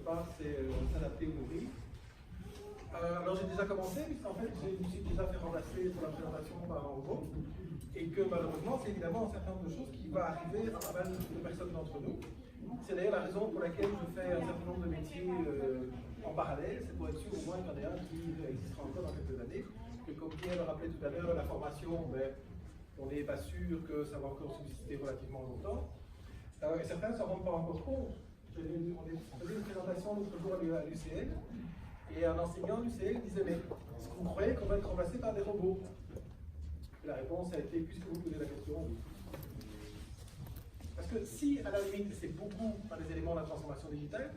part, c'est s'adapter ou mourir. Alors j'ai déjà commencé, puisqu'en fait, je me suis déjà fait remplacer pour la présentation par un robot, et que malheureusement, c'est évidemment un certain nombre de choses qui vont arriver à pas mal de personnes d'entre nous. C'est d'ailleurs la raison pour laquelle je fais un certain nombre de métiers en parallèle, c'est pour être sûr au moins qu'il y en a un qui existera encore dans quelques années. Que comme Pierre le rappelait tout à l'heure, la formation, ben, on n'est pas sûr que ça va encore subsister relativement longtemps. Et certains ne s'en rendent pas encore compte. On a eu une présentation l'autre jour à l'UCL, et un enseignant de l'UCL disait, mais est-ce que vous croyez qu'on va être remplacé par des robots? Et la réponse a été, puisque vous posez la question, oui. Parce que si, à la limite, c'est beaucoup par les éléments de la transformation digitale,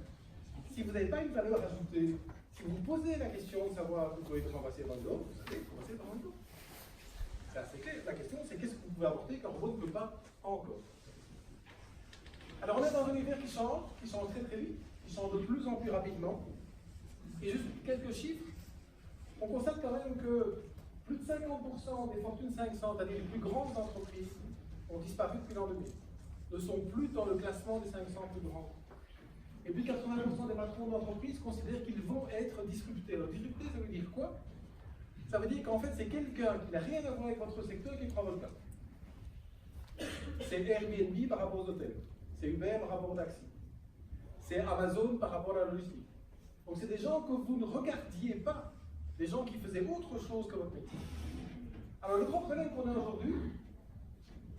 si vous n'avez pas une valeur ajoutée, si vous vous posez la question de savoir que vous pouvez remplacer par Windows, vous savez remplacer par Windows. C'est assez clair. La question, c'est qu'est-ce que vous pouvez apporter qu'un robot ne peut pas encore. Alors, on est dans un univers qui change très très vite, qui change de plus en plus rapidement. Et juste quelques chiffres, on constate quand même que plus de 50% des Fortune 500, c'est-à-dire les plus grandes entreprises, ont disparu depuis l'an 2000. Ne sont plus dans le classement des 500 plus grands. Et plus de 80% des patrons d'entreprise considèrent qu'ils vont être disruptés. Alors, disrupter, ça veut dire quoi? Ça veut dire qu'en fait, c'est quelqu'un qui n'a rien à voir avec votre secteur qui prend votre place. C'est Airbnb par rapport aux hôtels. C'est Uber par rapport aux taxis. C'est Amazon par rapport à la logistique. Donc, c'est des gens que vous ne regardiez pas. Des gens qui faisaient autre chose que votre métier. Alors, le gros problème qu'on a aujourd'hui,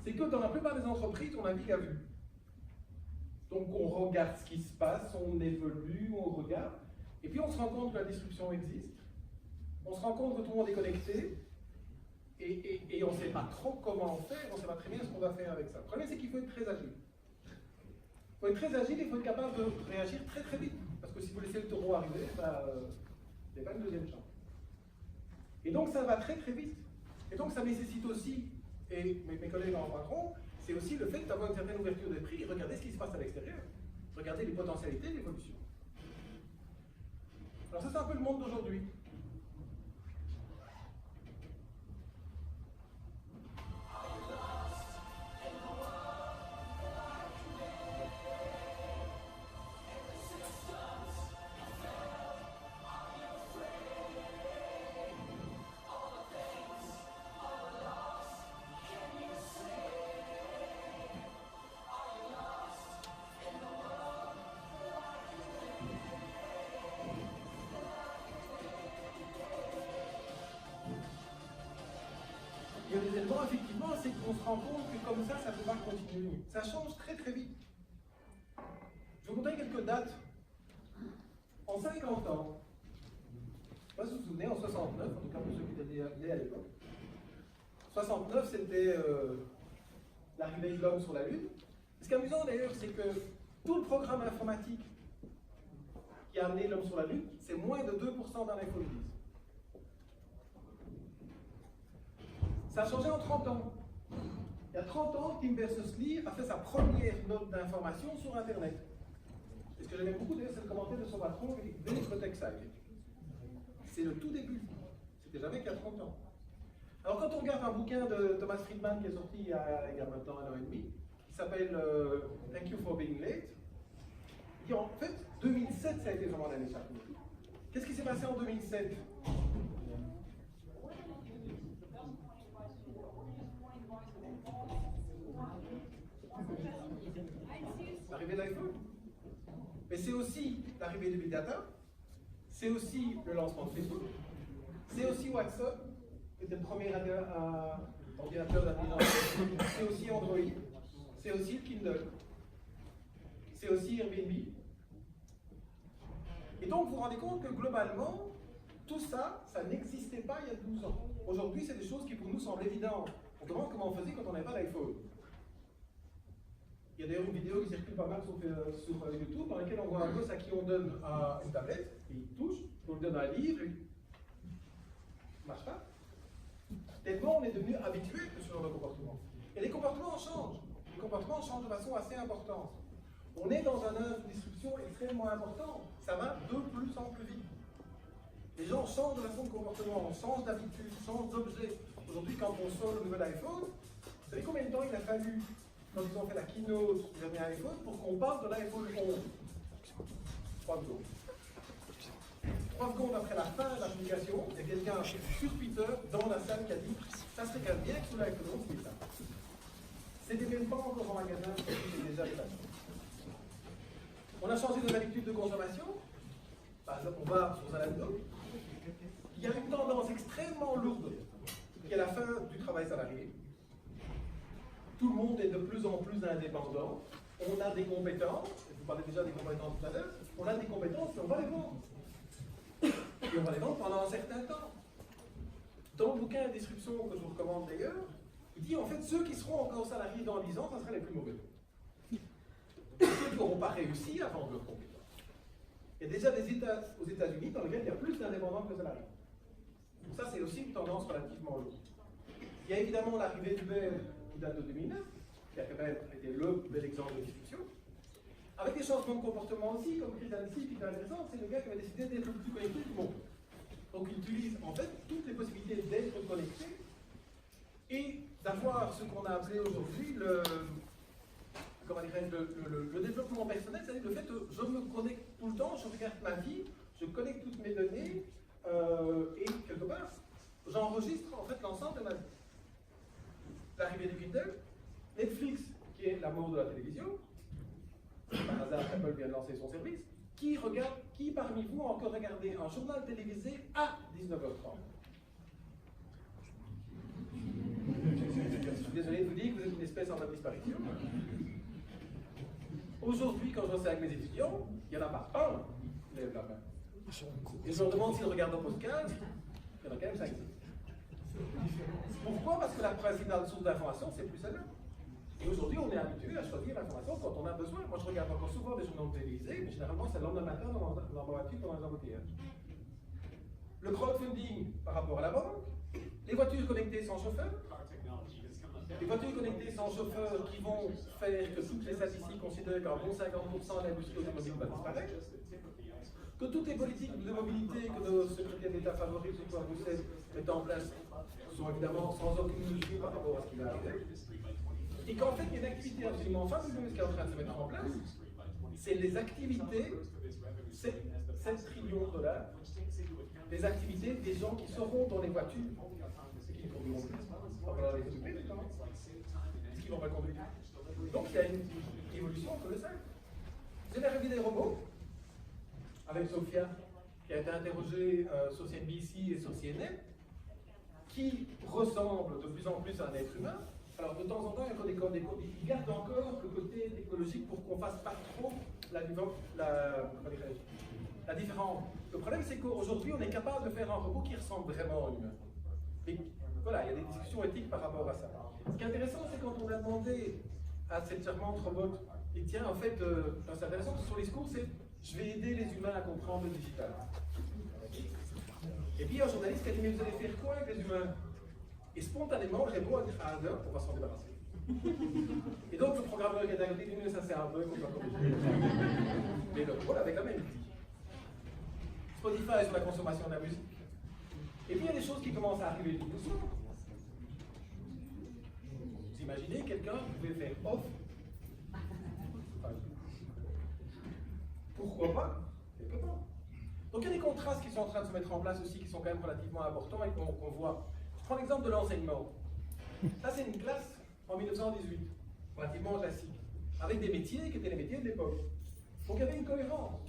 c'est que dans la plupart des entreprises, on navigue à vue. Donc on regarde ce qui se passe, on évolue, on regarde, et puis on se rend compte que la disruption existe, on se rend compte que tout le monde est connecté, et on ne sait pas trop comment faire, on ne sait pas très bien ce qu'on va faire avec ça. Le problème, c'est qu'il faut être très agile. Il faut être très agile et il faut être capable de réagir très très vite, parce que si vous laissez le taureau arriver, bah, il n'y a pas une deuxième chance. Et donc ça va très très vite. Et donc ça nécessite aussi, et mes collègues en parleront, c'est aussi le fait d'avoir une certaine ouverture d'esprit et regarder ce qui se passe à l'extérieur. Regarder les potentialités de l'évolution. Alors ça, c'est un peu le monde d'aujourd'hui. Il y a des éléments, effectivement, c'est qu'on se rend compte que comme ça ne peut pas continuer. Ça change très très vite. Je vais vous donner quelques dates. En 50 ans, je ne sais pas si vous vous souvenez, en 69, en tout cas pour ceux qui étaient nés à l'époque, 69 c'était l'arrivée de l'homme sur la Lune. Ce qui est amusant d'ailleurs, c'est que tout le programme informatique qui a amené l'homme sur la Lune, c'est moins de 2% d'un iPhone 10. Ça a changé en 30 ans. Il y a 30 ans, Tim Berners-Lee a fait sa première note d'information sur Internet. Et ce que j'aimais beaucoup, d'ailleurs, c'est le commentaire de son patron, Dave Protexag. C'est le tout début. C'était jamais qu'il y a 30 ans. Alors, quand on regarde un bouquin de Thomas Friedman qui est sorti il y a maintenant 1 an et demi, qui s'appelle Thank You for Being Late, il dit en fait, 2007, ça a été vraiment l'année charnière. Qu'est-ce qui s'est passé en 2007? L'arrivée de l'iPhone. Mais c'est aussi l'arrivée du Big Data, c'est aussi le lancement de Facebook, c'est aussi WhatsApp, qui était le premier ordinateur d'intelligence, c'est aussi Android, c'est aussi le Kindle, c'est aussi Airbnb. Et donc vous vous rendez compte que globalement, tout ça, ça n'existait pas il y a 12 ans. Aujourd'hui, c'est des choses qui pour nous semblent évidentes. On se demande comment on faisait quand on n'avait pas d'iPhone. Il y a d'ailleurs une vidéo qui circule pas mal sur YouTube dans laquelle on voit un gosse à qui on donne une tablette, et il touche, on lui donne un livre, et il ne marche pas. Tellement on est devenu habitué à ce genre de comportement. Et les comportements changent. Les comportements changent de façon assez importante. On est dans un âge de disruption extrêmement important. Ça va de plus en plus vite. Les gens changent de façon de comportement, on change d'habitude, changent d'objet. Aujourd'hui, quand on sort le nouvel iPhone, vous savez combien de temps il a fallu, quand ils ont fait la keynote du dernier iPhone, pour qu'on parle de l'iPhone 11? 3 secondes. 3 secondes après la fin de la publication, il y a quelqu'un sur Twitter, dans la salle, qui a dit « Ça serait quand même bien que cela économise, c'est ça. » C'était même pas encore en magasin, c'était déjà fait. On a changé nos habitudes de consommation. Par exemple, on va sur Zalando. Il y a une tendance extrêmement lourde qui est la fin du travail salarié. Tout le monde est de plus en plus indépendant. On a des compétences, je vous parlais déjà des compétences tout à l'heure, on a des compétences et on va les vendre. Et on va les vendre pendant un certain temps. Dans le bouquin Disruption, que je vous recommande d'ailleurs, il dit en fait ceux qui seront encore salariés dans 10 ans, ça sera les plus mauvais. Ceux qui n'auront pas réussi à vendre leurs compétences. Il y a déjà des États aux États-Unis dans lesquels il y a plus d'indépendants que de salariés. Donc ça, c'est aussi une tendance relativement lourde. Il y a évidemment l'arrivée d'Uber qui date de 2009, qui a quand même été le bel exemple de discussion. Avec des changements de comportement aussi, comme Chris Alessi, qui est intéressant, c'est le gars qui avait décidé d'être le plus connecté du monde. Donc il utilise en fait toutes les possibilités d'être connecté et d'avoir ce qu'on a appelé aujourd'hui le développement personnel, c'est-à-dire le fait que je me connecte tout le temps, je regarde ma vie, je connecte toutes mes données et quelque part, j'enregistre en fait l'ensemble de ma vie. L'arrivée du Kindle, Netflix, qui est la mort de la télévision, par hasard Apple vient de lancer son service, qui parmi vous a encore regardé un journal télévisé à 19h30? Je suis désolé de vous dire que vous êtes une espèce en voie de disparition. Aujourd'hui, quand je suis avec mes étudiants, il n'y en a pas un qui lève la main. Et je leur demande s'ils regardent un podcast, il y en a quand même 5. Pourquoi? Parce que la principale source d'information, c'est plus celle-là. Et aujourd'hui, on est habitué à choisir l'information quand on a besoin. Moi, je regarde encore souvent des journaux télévisés, mais généralement, c'est le lendemain matin dans ma voiture, dans les embouteillages. Le crowdfunding par rapport à la banque, les voitures connectées sans chauffeur, les voitures connectées sans chauffeur qui vont faire que toutes les statistiques considèrent qu'en bon 50% de l'industrie automobile va disparaître, que toutes les politiques de mobilité que nos secrétaires d'État favorisent ou à Bruxelles mettent en place sont évidemment sans aucune mesure par rapport à ce qui va arriver. Et qu'en fait, il y a une activité absolument fabuleuse qui est en train de se mettre en place, c'est les activités, 7 trillions de dollars, les activités des gens qui seront dans les voitures, et qui ne conduiront plus, on va falloir les occuper notamment, ce qui ne vont pas conduire. Donc il y a une évolution colossale. C'est l'arrivée des robots, avec Sophia, qui a été interrogée sur CNBC et sur CNN, qui ressemble de plus en plus à un être humain. Alors de temps en temps, il y a encore ils gardent encore le côté technologique pour qu'on ne fasse pas trop la différence. Le problème, c'est qu'aujourd'hui, on est capable de faire un robot qui ressemble vraiment à un humain. Et voilà, il y a des discussions éthiques par rapport à ça. Ce qui est intéressant, c'est quand on a demandé à cette charmante robot, et tiens, en fait, c'est intéressant, sur les discours, c'est je vais aider les humains à comprendre le digital. Et puis, un journaliste qui a dit, mais vous allez faire quoi avec les humains? Et spontanément, il répond à des phrases, on va s'en débarrasser. Et donc, le programmeur qui a dit, ça c'est un bug, on va corriger. Mais le rôle avait quand même dit. Spotify sur la consommation de la musique. Et puis, il y a des choses qui commencent à arriver tout doucement. Vous imaginez quelqu'un qui pouvait faire off? Pourquoi pas? Quelque part. Donc, il y a des contrastes qui sont en train de se mettre en place aussi, qui sont quand même relativement importants et qu'on voit. Je prends l'exemple de l'enseignement. Ça, c'est une classe en 1918, relativement classique, avec des métiers qui étaient les métiers de l'époque. Donc, il y avait une cohérence.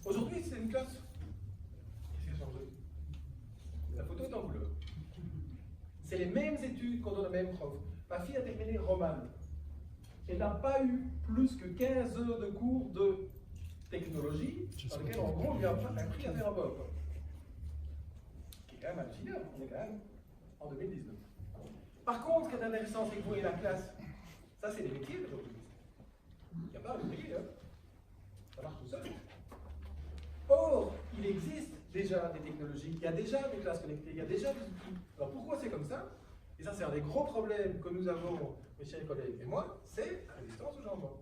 Aujourd'hui, c'est une classe. Qu'est-ce qui a changé? La photo est en couleur. C'est les mêmes études qu'on donne aux mêmes profs. Ma fille a terminé romane. Elle n'a pas eu plus que 15 heures de cours de technologie, dans lequel en gros, on lui a appris à faire un bug. Qui est quand même hallucinant, on est quand même en 2019. Par contre, ce qui est intéressant, c'est que vous voyez la classe, ça c'est les métiers d'aujourd'hui. Il n'y a pas à l'ouvrier, hein. Ça marche tout seul. Or, il existe déjà des technologies, il y a déjà des classes connectées, il y a déjà des outils. Alors pourquoi c'est comme ça? Et ça, c'est un des gros problèmes que nous avons, mes chers collègues et moi, c'est la résistance au changement.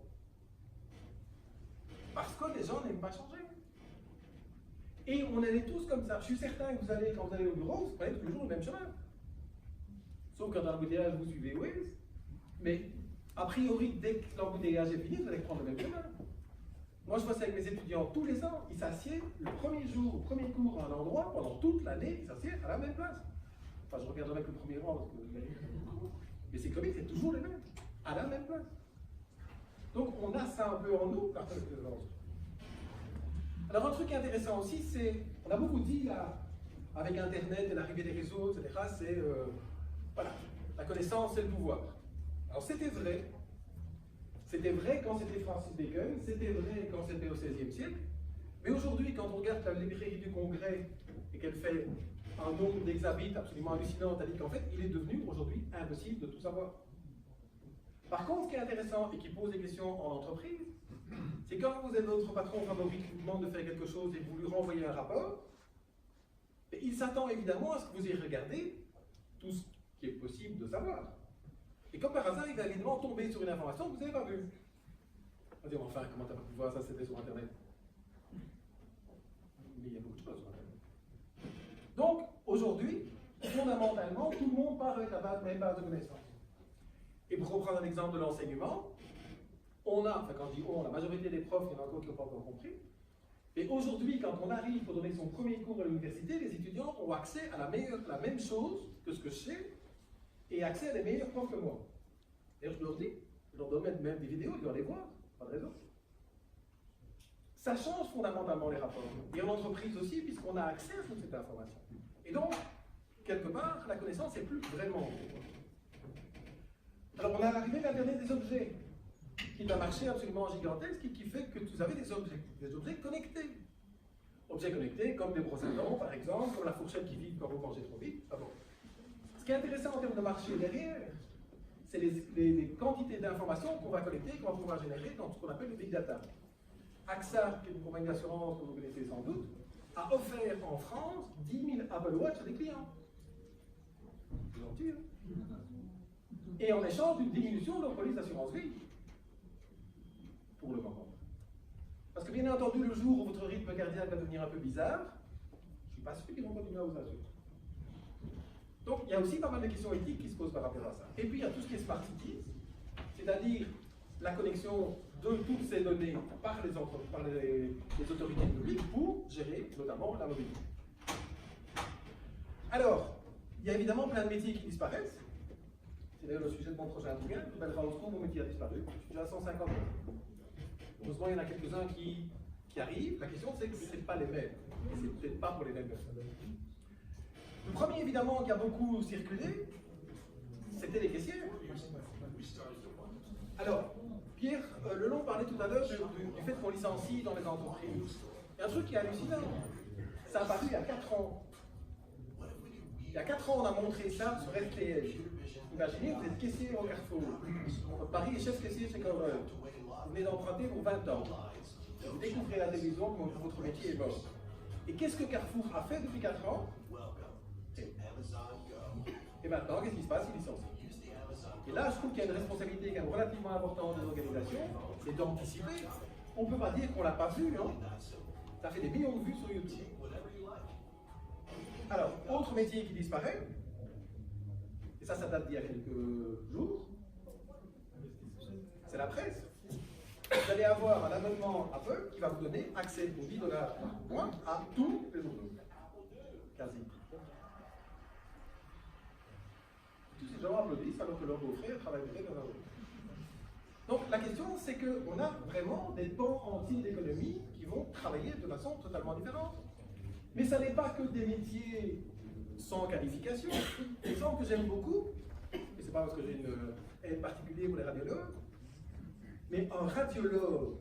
Parce que les gens n'aiment pas changer. Et on est tous comme ça. Je suis certain que quand vous allez au bureau, vous prenez tous les jours le même chemin. Sauf quand dans l'embouteillage, vous suivez Waze. Mais a priori, dès que l'embouteillage est fini, vous allez prendre le même chemin. Moi, je bosse avec mes étudiants tous les ans. Ils s'assiedent le premier jour, le premier cours à un endroit, pendant toute l'année, ils s'assiedent à la même place. Enfin, je regarde avec le premier rang, parce que mais c'est comique, c'est toujours les mêmes, à la même place. Donc, on a ça un peu en nous, par contre. Alors, un truc intéressant aussi, c'est, on a beaucoup dit, là, avec Internet et l'arrivée des réseaux, etc., c'est, voilà, la connaissance, c'est le pouvoir. Alors, c'était vrai. C'était vrai quand c'était Francis Bacon, c'était vrai quand c'était au XVIe siècle, mais aujourd'hui, quand on regarde la librairie du Congrès et qu'elle fait un nombre d'exabits absolument hallucinant, on a dit qu'en fait, il est devenu aujourd'hui impossible de tout savoir. Par contre, ce qui est intéressant et qui pose des questions en entreprise, c'est quand vous êtes votre patron favori qui vous demande de faire quelque chose et vous lui renvoyez un rapport, il s'attend évidemment à ce que vous ayez regardé tout ce qui est possible de savoir. Et comme par hasard, il va évidemment tomber sur une information que vous n'avez pas vue. On va dire, enfin, comment tu as pu voir ça, c'était sur Internet. Mais il y a beaucoup de choses sur Internet. Donc, aujourd'hui, fondamentalement, tout le monde part avec la même base de connaissances. Et pour reprendre un exemple de l'enseignement, on a, enfin quand je dis on, la majorité des profs, il y en a encore qui n'ont pas encore compris, et aujourd'hui, quand on arrive pour donner son premier cours à l'université, les étudiants ont accès à la même chose que ce que je sais, et accès à des meilleurs profs que moi. D'ailleurs, je leur dis, je leur donne même des vidéos, ils doivent les voir, pas de raison. Ça change fondamentalement les rapports. Et en entreprise aussi, puisqu'on a accès à toute cette information. Et donc, quelque part, la connaissance n'est plus vraiment. Alors, on a l'arrivée de l'Internet des objets, qui est un marché absolument gigantesque et qui fait que vous avez des objets connectés. Objets connectés comme des brosses à dents, par exemple, comme la fourchette qui vide quand vous mangez trop vite. Ah bon. Ce qui est intéressant en termes de marché derrière, c'est les quantités d'informations qu'on va collecter, qu'on va pouvoir générer dans ce qu'on appelle le big data. AXA, qui est une compagnie d'assurance que vous connaissez sans doute, a offert en France 10 000 Apple Watch à des clients. C'est gentil, hein? Et en échange d'une diminution de leur police d'assurance vie. Pour le moment. Parce que bien entendu, le jour où votre rythme cardiaque va devenir un peu bizarre, je ne suis pas sûr qu'ils vont continuer à vous assurer. Donc, il y a aussi pas mal de questions éthiques qui se posent par rapport à ça. Et puis, il y a tout ce qui est smart cities, c'est-à-dire la connexion de toutes ces données par les autorités publiques pour gérer notamment la mobilité. Alors, il y a évidemment plein de métiers qui disparaissent. C'est d'ailleurs le sujet de mon prochain bouquin. Vous allez voir où mon métier a disparu. Je suis déjà à 150 ans. Heureusement, il y en a quelques-uns qui arrivent. La question, c'est que ce n'est pas les mêmes. Et c'est peut-être pas pour les mêmes personnes. Le premier, évidemment, qui a beaucoup circulé, c'était les caissières. Alors, Pierre Lelon parlait tout à l'heure du fait qu'on licencie dans les entreprises. Il y a un truc qui est hallucinant. Ça a apparu il y a 4 ans. Il y a 4 ans, on a montré ça sur STL. Imaginez, vous êtes caissier au Carrefour. Paris est chef caissier chez Covell. Vous venez d'emprunter pour 20 ans. Vous découvrez la télévision que votre métier est mort. Et qu'est-ce que Carrefour a fait depuis 4 ans? Et maintenant, qu'est-ce qui se passe? Il licencie. Et là, je trouve qu'il y a une responsabilité quand même relativement importante des organisations, c'est d'anticiper. On ne peut pas dire qu'on ne l'a pas vu, hein. Ça fait des millions de vues sur YouTube. Alors, autre métier qui disparaît, et ça date d'il y a quelques jours, c'est la presse. Vous allez avoir un abonnement Apple qui va vous donner accès pour 10 $ par mois à tous les journaux. Quasi. Tous ces gens applaudissent alors que leurs beaux-frères travaillent peut-être dans un autre. Donc la question, c'est qu'on a vraiment des pans entiers d'économie qui vont travailler de façon totalement différente. Mais ça n'est pas que des métiers sans qualification. L'exemple que j'aime beaucoup, et c'est pas parce que j'ai une haine particulière pour les radiologues, mais un radiologue,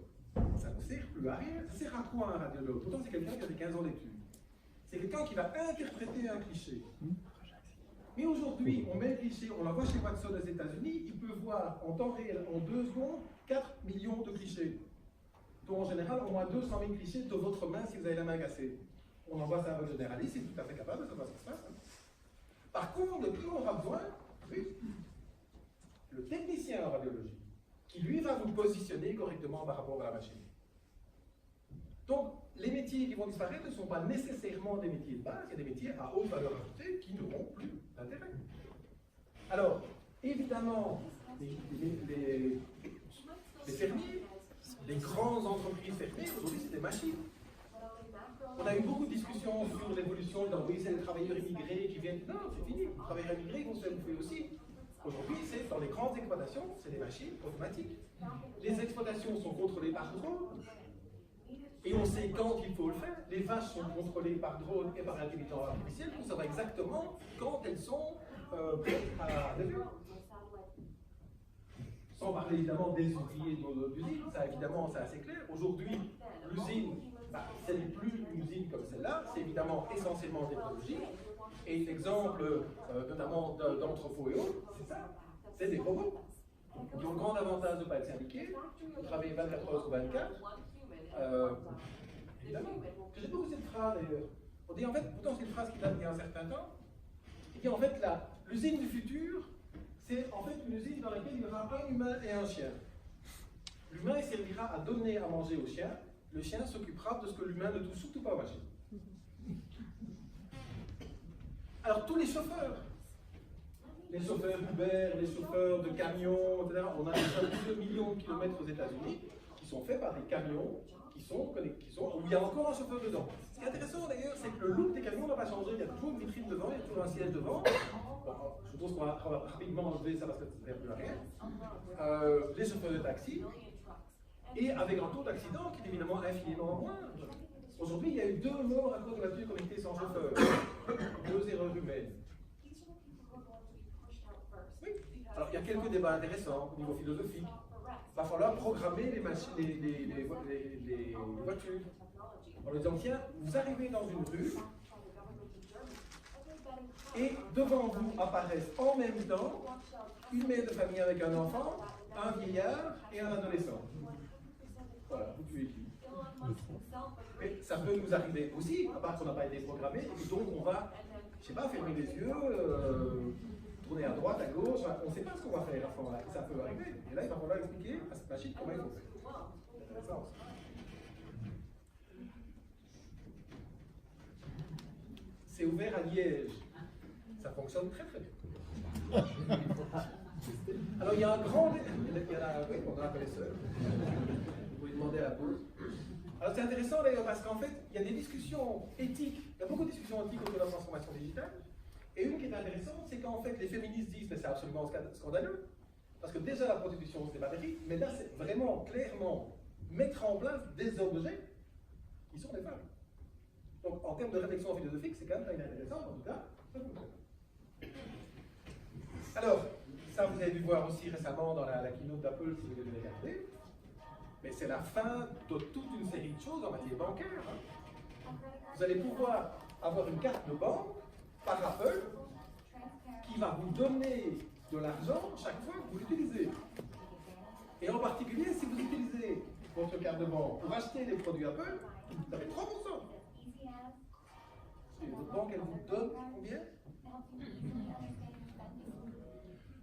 ça ne sert plus à rien. Ça sert à quoi un radiologue? Pourtant, c'est quelqu'un qui a des 15 ans d'études. C'est quelqu'un qui va interpréter un cliché. Mais aujourd'hui, on met le cliché, on l'envoie chez Watson aux États-Unis, il peut voir en temps réel, en 2 secondes, 4 millions de clichés. dont en général au moins 200 000 clichés de votre main si vous avez la main cassée. On envoie ça à votre généraliste, c'est tout à fait capable de savoir ce qui se passe. Par contre, de qui on aura besoin? Oui, le technicien en radiologie, qui lui va vous positionner correctement par rapport à la machine. Donc, les métiers qui vont disparaître ne sont pas nécessairement des métiers de base, il y a des métiers à haute valeur ajoutée qui n'auront plus d'intérêt. Alors, évidemment, les fermiers, Les grandes entreprises fermées, aujourd'hui, c'est des machines. On a eu beaucoup de discussions sur l'évolution, oui, c'est les travailleurs immigrés qui viennent. Non, c'est fini. Les travailleurs immigrés vont se faire bouffer aussi. Aujourd'hui, c'est dans les grandes exploitations, c'est des machines automatiques. Les exploitations sont contrôlées par drone. Et on sait quand il faut le faire. Les vaches sont contrôlées par drone et par intelligence artificielle pour savoir exactement quand elles sont prêtes à l'élever. Sans parler évidemment des ouvriers d'usine, ça évidemment c'est assez clair. Aujourd'hui, l'usine, ce n'est plus une usine comme celle-là, c'est évidemment essentiellement technologique. Et l'exemple notamment d'entrepôts et autres, c'est ça, c'est des robots qui ont le grand avantage de ne pas être syndiqués, de travailler 24 heures sur 24. Évidemment, que j'ai pas vu cette phrase d'ailleurs. On dit en fait, pourtant c'est une phrase qui date d'il y a un certain temps, et dit en fait l'usine du futur, c'est en fait une usine dans laquelle il y aura un humain et un chien. L'humain il servira à donner à manger au chien, le chien s'occupera de ce que l'humain ne touche surtout pas aux machines. Alors tous les chauffeurs Uber, les chauffeurs de camions, etc., on a déjà plusieurs millions de kilomètres aux États-Unis qui sont faits par des camions où il y a encore un chauffeur dedans. Ce qui est intéressant d'ailleurs, c'est que le look des camions n'a pas changé. Il y a toujours une vitrine devant, il y a toujours un siège devant. Bon, je pense qu'on va rapidement enlever ça parce que ça ne sert plus à rien. Les chauffeurs de taxi, et avec un taux d'accident qui est évidemment infiniment moindre. Aujourd'hui, il y a eu 2 morts à cause de voitures connectées sans chauffeur. 2 erreurs humaines. Oui. Alors, il y a quelques débats intéressants au niveau philosophique. Il va falloir programmer les voitures. En leur disant, tiens, vous arrivez dans une rue et devant vous apparaissent en même temps une mère de famille avec un enfant, un vieillard et un adolescent. Voilà, vous tuez qui? Mais ça peut nous arriver aussi, à part qu'on n'a pas été programmé, et donc on va, je ne sais pas, fermer les yeux, tourner à droite, à gauche, on ne sait pas ce qu'on va faire à ce moment-là, ça peut arriver. Et là, il va falloir expliquer à cette machine comment il faut faire. C'est intéressant. C'est ouvert à Liège. Ça fonctionne très très bien. Alors il y a un grand... oui, on a un connaisseur. Vous pouvez demander à la pause. Alors c'est intéressant d'ailleurs parce qu'en fait, il y a des discussions éthiques, il y a beaucoup de discussions éthiques autour de la transformation digitale. Et une qui est intéressante, c'est qu'en fait les féministes disent que c'est absolument scandaleux. Parce que déjà la production c'est des batteries, mais là c'est vraiment clairement mettre en place des objets qui sont des femmes. Donc en termes de réflexion philosophique, c'est quand même très intéressant, en tout cas, ça fonctionne. Alors, ça vous avez dû voir aussi récemment dans la keynote d'Apple si vous avez regardé, mais c'est la fin de toute une série de choses en matière bancaire. Hein. Vous allez pouvoir avoir une carte de banque par Apple qui va vous donner de l'argent chaque fois que vous l'utilisez. Et en particulier, si vous utilisez votre carte de banque pour acheter des produits Apple, vous avez 3%. Et votre banque, elle vous donne combien?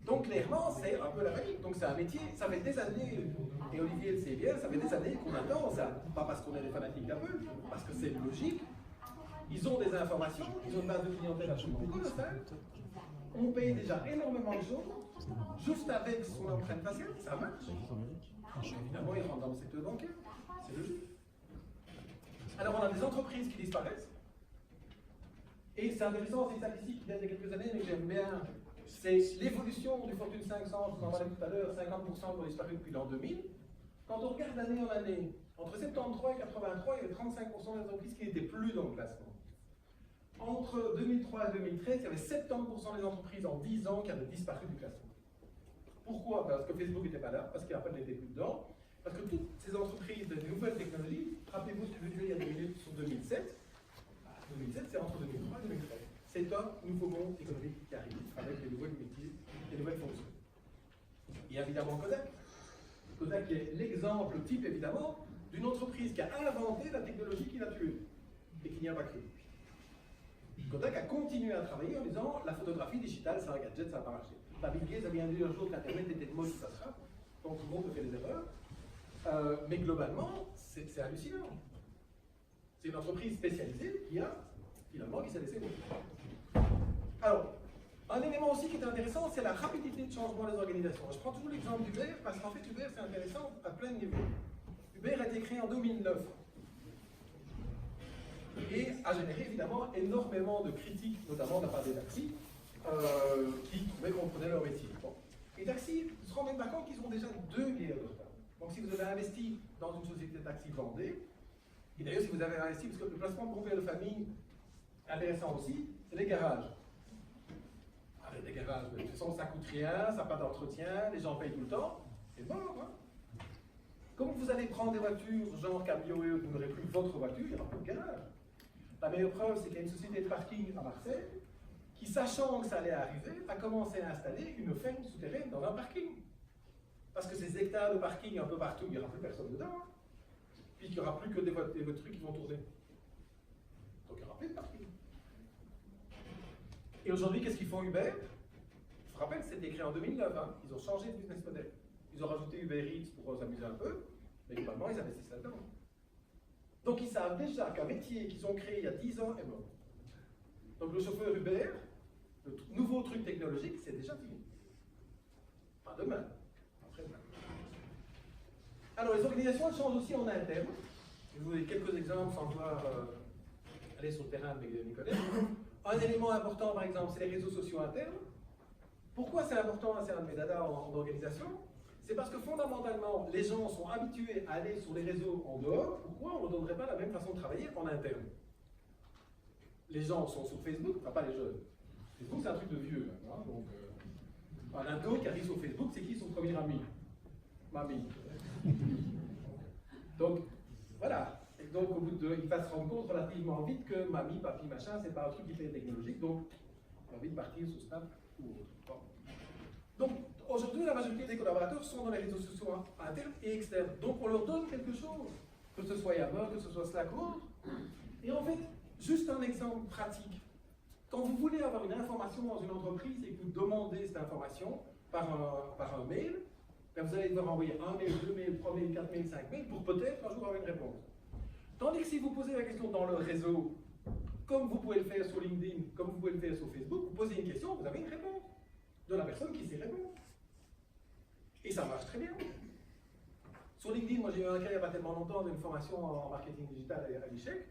Donc clairement, c'est un peu la panique. Donc c'est un métier, ça fait des années, et Olivier le sait bien, ça fait des années qu'on attend ça. Pas parce qu'on est des fanatiques d'Apple, parce que c'est logique. Ils ont des informations, ils ont une base de clientèle absolument colossale. On paye déjà énormément de choses, juste avec son empreinte faciale, ça marche. Évidemment, ils rentrent dans le secteur bancaire, c'est logique. Alors on a des entreprises qui disparaissent. Et c'est intéressant, ces statistiques qui datent de quelques années, mais que j'aime bien. C'est l'évolution du Fortune 500, je vous en parlais tout à l'heure, 50% ont disparu depuis l'an 2000. Quand on regarde d'année en année, entre 73 et 83, il y avait 35% des entreprises qui n'étaient plus dans le classement. Entre 2003 et 2013, il y avait 70% des entreprises en 10 ans qui avaient disparu du classement. Pourquoi? Parce que Facebook n'était pas là, parce qu'Apple n'était plus dedans, parce que toutes ces entreprises de nouvelles technologies, rappelez-vous ce que je disais il y a 2 minutes sur 2007, 2007 c'est entre 2003 et 2013. C'est un nouveau monde économique qui arrive avec des nouvelles métiers, des nouvelles fonctions. Il y a évidemment Kodak. Kodak est l'exemple type évidemment d'une entreprise qui a inventé la technologie qui l'a tué et qui n'y a pas cru. Kodak a continué à travailler en disant la photographie digitale c'est un gadget, ça va pas marcher. Bill Gates a bien dit un jour que l'internet était de mode, ça sera. Donc tout le monde fait des erreurs. Mais globalement, c'est hallucinant. C'est une entreprise spécialisée qui a finalement qui s'est laissée mourir. Alors, un élément aussi qui est intéressant, c'est la rapidité de changement des organisations. Je prends toujours l'exemple d'Uber parce qu'en fait Uber c'est intéressant à plein de niveaux. Uber Uber a été créé en 2009 et a généré évidemment énormément de critiques, notamment de la part des taxis, qui trouvaient qu'on prenait leur métier. Bon. Les taxis se rendent même pas compte qu'ils ont déjà 2 milliards de retard. Donc si vous avez investi dans une société de taxi, vendez. Et d'ailleurs, si vous avez investi, parce que le placement de père de famille, intéressant aussi, c'est les garages. Avec des garages, de toute façon, ça coûte rien, ça n'a pas d'entretien, les gens payent tout le temps, c'est mort, hein. Comme vous allez prendre des voitures, genre cabrio et vous n'aurez plus votre voiture, il n'y aura plus de garage. La meilleure preuve, c'est qu'il y a une société de parking à Marseille qui, sachant que ça allait arriver, a commencé à installer une ferme souterraine dans un parking. Parce que ces hectares de parking un peu partout, il n'y aura plus personne dedans. Hein. Puis il n'y aura plus que des voitures qui vont tourner. Donc il n'y aura plus de parking. Et aujourd'hui, qu'est-ce qu'ils font Uber? Je vous rappelle, c'était créé en 2009. Hein. Ils ont changé de business model. Ils ont rajouté Uber Eats pour s'amuser un peu, mais globalement, ils investissent là-dedans. Donc ils savent déjà qu'un métier qu'ils ont créé il y a 10 ans est mort. Donc le chauffeur Uber, le nouveau truc technologique, c'est déjà fini. Pas demain, après-demain. Alors les organisations elles changent aussi en interne. Je vais vous donner quelques exemples sans vouloir aller sur le terrain avec Nicolas. Un élément important, par exemple, c'est les réseaux sociaux internes. Pourquoi c'est important, c'est un de mes dadas en organisation? C'est parce que fondamentalement, les gens sont habitués à aller sur les réseaux en dehors. Pourquoi on ne donnerait pas la même façon de travailler en interne? Les gens sont sur Facebook, enfin pas les jeunes. Facebook c'est un truc de vieux. Hein, donc, un ado qui arrive sur Facebook, c'est qui son premier ami? Mamie. Donc, voilà. Et donc, au bout de, il va se rendre compte relativement vite que mamie, papi, machin, c'est pas un truc hyper technologique. Donc, il a envie de partir sur Snap ou autre. Bon. Donc, aujourd'hui, la majorité des collaborateurs sont dans les réseaux sociaux internes et externes. Donc, on leur donne quelque chose, que ce soit Yammer, que ce soit Slack ou autre. Et en fait, juste un exemple pratique. Quand vous voulez avoir une information dans une entreprise et que vous demandez cette information par un mail, ben vous allez devoir envoyer un mail, 2 mails, 3 mails, 4 mails, 5 mails pour peut-être un jour avoir une réponse. Tandis que si vous posez la question dans le réseau, comme vous pouvez le faire sur LinkedIn, comme vous pouvez le faire sur Facebook, vous posez une question, vous avez une réponse de la personne qui sait répondre. Et ça marche très bien. Sur LinkedIn, moi j'ai eu un cas il n'y a pas tellement longtemps d'une formation en marketing digital à l'ICHEC.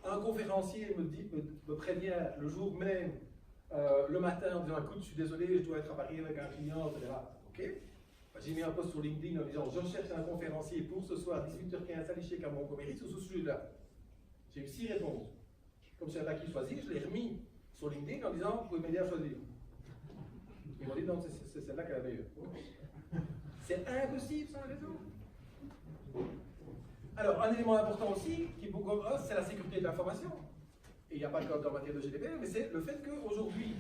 Un conférencier me prévient le jour même, le matin, en disant écoute, je suis désolé, je dois être à Paris avec un client, etc. Ok. J'ai mis un post sur LinkedIn en disant je cherche un conférencier pour ce soir 18h15 à l'ICHEC à Montgomery sur ce sujet-là. J'ai eu 6 réponses. Comme c'est là qui choisit, je l'ai remis sur LinkedIn en disant vous pouvez m'aider à choisir. Ils m'ont dit non, c'est celle-là qui est la meilleure. C'est impossible sans réseau. Alors, un élément important aussi, qui est beaucoup c'est la sécurité de l'information. Et il n'y a pas que en matière de GDPR, mais c'est le fait qu'aujourd'hui,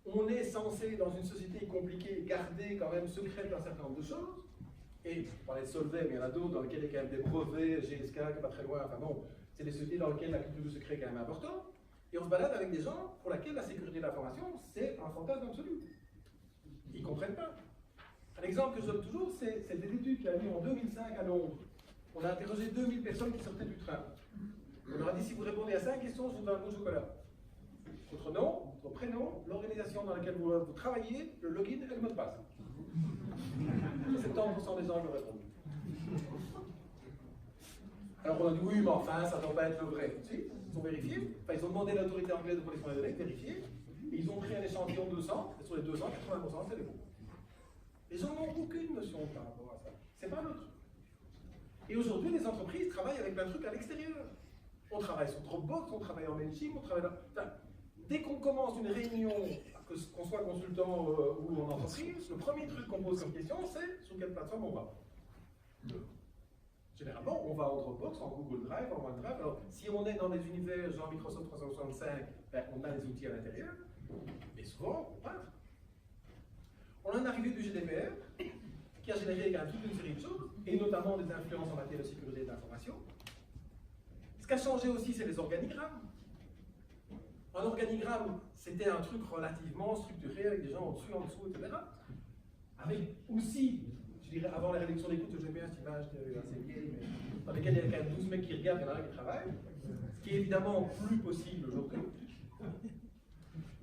on est censé, dans une société compliquée, garder quand même secret un certain nombre de choses. Et, on parlait de Solvay, mais il y en a d'autres dans lesquels il y a quand même des brevets, GSK, qui n'est pas très loin, enfin bon, c'est des sociétés dans lesquelles la culture du secret est quand même importante. Et on se balade avec des gens pour lesquels la sécurité de l'information, c'est un fantasme absolu. Ils ne comprennent pas. Un exemple que je donne toujours, c'est des études qui a eu en 2005 à Londres. On a interrogé 2000 personnes qui sortaient du train. On leur a dit si vous répondez à 5 questions, je vous donne un bon chocolat. Votre nom, votre prénom, l'organisation dans laquelle vous travaillez, le login et le mot de passe. 70% des gens le répondent. Alors on a dit oui, mais enfin, ça ne doit pas être le vrai. Si, ils ont vérifié. Enfin, ils ont demandé à l'autorité anglaise de protection des données de vérifier. Et ils ont pris un échantillon de 200, et sur les 200, 80% c'est des bons. Les gens n'ont aucune notion par rapport à ça. C'est pas notre. Et aujourd'hui, les entreprises travaillent avec plein de trucs à l'extérieur. On travaille sur Dropbox, on travaille en Mailchimp, on travaille dans... Enfin, dès qu'on commence une réunion, qu'on soit consultant ou en entreprise, le premier truc qu'on pose comme question, c'est sur quelle plateforme on va. Généralement, on va en Dropbox, en Google Drive, en OneDrive. Alors, si on est dans des univers genre Microsoft 365, ben, on a les outils à l'intérieur, mais souvent, on part. On a une arrivée du GDPR, qui a généré toute une série de choses, et notamment des influences en matière de sécurité de l'information. Ce qui a changé aussi, c'est les organigrammes. Un organigramme, c'était un truc relativement structuré, avec des gens au-dessus, en dessous, etc. Avec aussi, je dirais, avant la réduction des coûts, j'aime bien cette image assez vieille, mais dans laquelle il y a quand même 12 mecs qui regardent, il y en a un qui travaille, ce qui est évidemment plus possible aujourd'hui.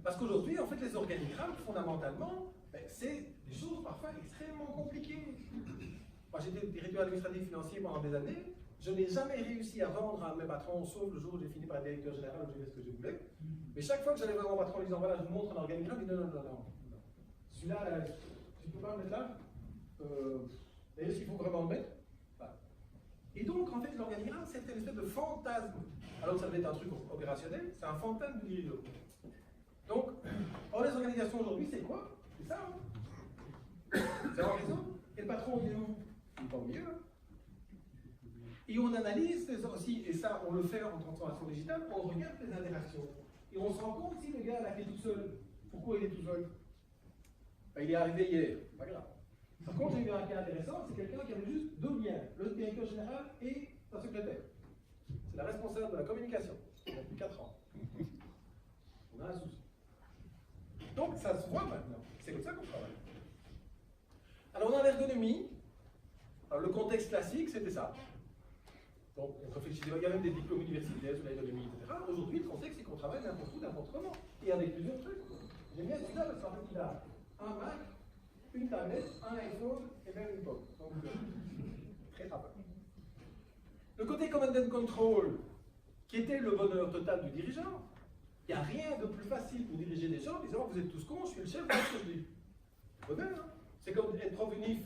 Parce qu'aujourd'hui, en fait, les organigrammes, fondamentalement, ben, c'est des choses parfois extrêmement compliquées. Moi, j'étais directeur administratif financier pendant des années. Je n'ai jamais réussi à vendre à mes patrons, sauf le jour où j'ai fini par être directeur général, où j'ai fait ce que je voulais. Mais chaque fois que j'allais voir mon patron en disant voilà, je vous montre un organigramme, il dit non, non, non, non. Celui-là, tu ne peux pas le mettre là est-ce qu'il faut vraiment le mettre? Voilà. Et donc, en fait, l'organigramme, c'était une espèce de fantasme. Alors que ça devait être un truc opérationnel, c'est un fantasme du dirigeant. Donc, or, les organisations aujourd'hui, c'est quoi? C'est ça, hein? C'est un réseau. Et le patron, il est où? Il est pas au milieu, hein? Et on analyse aussi, et ça, on le fait en transformation digitale, on regarde les interactions. Et on se rend compte si le gars là qui est tout seul, pourquoi il est tout seul? Ben, il est arrivé hier, pas grave. Par contre, j'ai eu un cas intéressant, c'est quelqu'un qui avait juste deux liens, le directeur général et sa secrétaire. C'est la responsable de la communication, depuis 4 ans. On a un souci. Donc, ça se voit maintenant. C'est comme ça qu'on travaille. Alors, on a l'ergonomie. Alors, le contexte classique, c'était ça. Donc, on réfléchissait, il y a même des diplômes universitaires sur l'ergonomie, etc. Aujourd'hui, le contexte, c'est qu'on travaille n'importe où, n'importe comment. Et avec plusieurs trucs. J'aime bien celui-là parce qu'en fait, il a un Mac, une tablette, un iPhone et même une pomme. Donc, très rapide. Le côté command and control, qui était le bonheur total du dirigeant, il n'y a rien de plus facile pour diriger des gens en disant vous êtes tous cons, je suis le chef, vous ce que je dis. Bonheur, hein? C'est comme être prof UNIF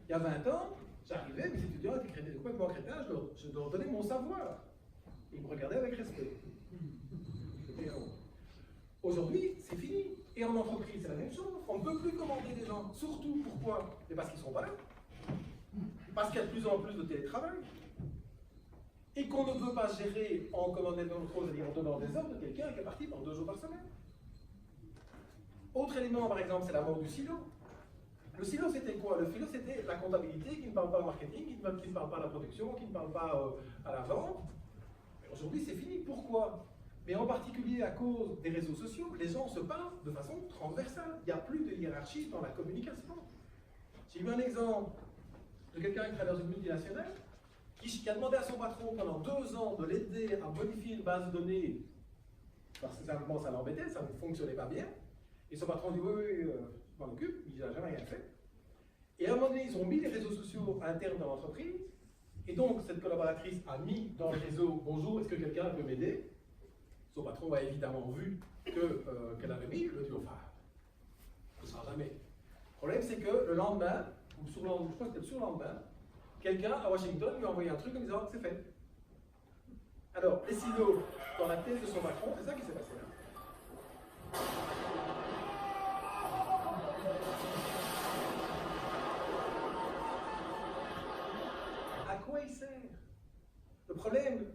il y a 20 ans, j'arrivais, mes étudiants étaient complètement crétins, je leur donnais mon savoir. Ils me regardaient avec respect. Aujourd'hui, c'est fini. Et en entreprise, c'est la même chose. On ne peut plus commander des gens. Surtout, pourquoi? Parce qu'ils ne sont pas là. Parce qu'il y a de plus en plus de télétravail. Et qu'on ne peut pas gérer en commandant dans le contrôle, c'est-à-dire en donnant des ordres de quelqu'un qui est parti pendant 2 jours par semaine. Autre élément, par exemple, c'est la mort du silo. Le silo, c'était quoi? Le silo, c'était la comptabilité qui ne parle pas au marketing, qui ne parle pas à la production, qui ne parle pas à la vente. Aujourd'hui, c'est fini. Pourquoi? Mais en particulier à cause des réseaux sociaux, les gens se parlent de façon transversale. Il n'y a plus de hiérarchie dans la communication. J'ai eu un exemple de quelqu'un qui travaille dans une multinationale qui a demandé à son patron pendant 2 ans de l'aider à modifier une base de données parce que simplement ça l'embêtait, ça ne fonctionnait pas bien. Et son patron dit oui, je m'en occupe, il n'a jamais rien fait. Et à un moment donné, ils ont mis les réseaux sociaux internes dans l'entreprise. Et donc, cette collaboratrice a mis dans le réseau bonjour, est-ce que quelqu'un peut m'aider? Son patron a évidemment vu qu'elle avait mis, il a dit enfin, ce ne sera jamais. Le problème, c'est que le lendemain, ou je crois que c'était le surlendemain, quelqu'un à Washington lui a envoyé un truc en disant c'est fait. Alors, les silos dans la tête de son patron, c'est ça qui s'est passé là. À quoi il sert? Le problème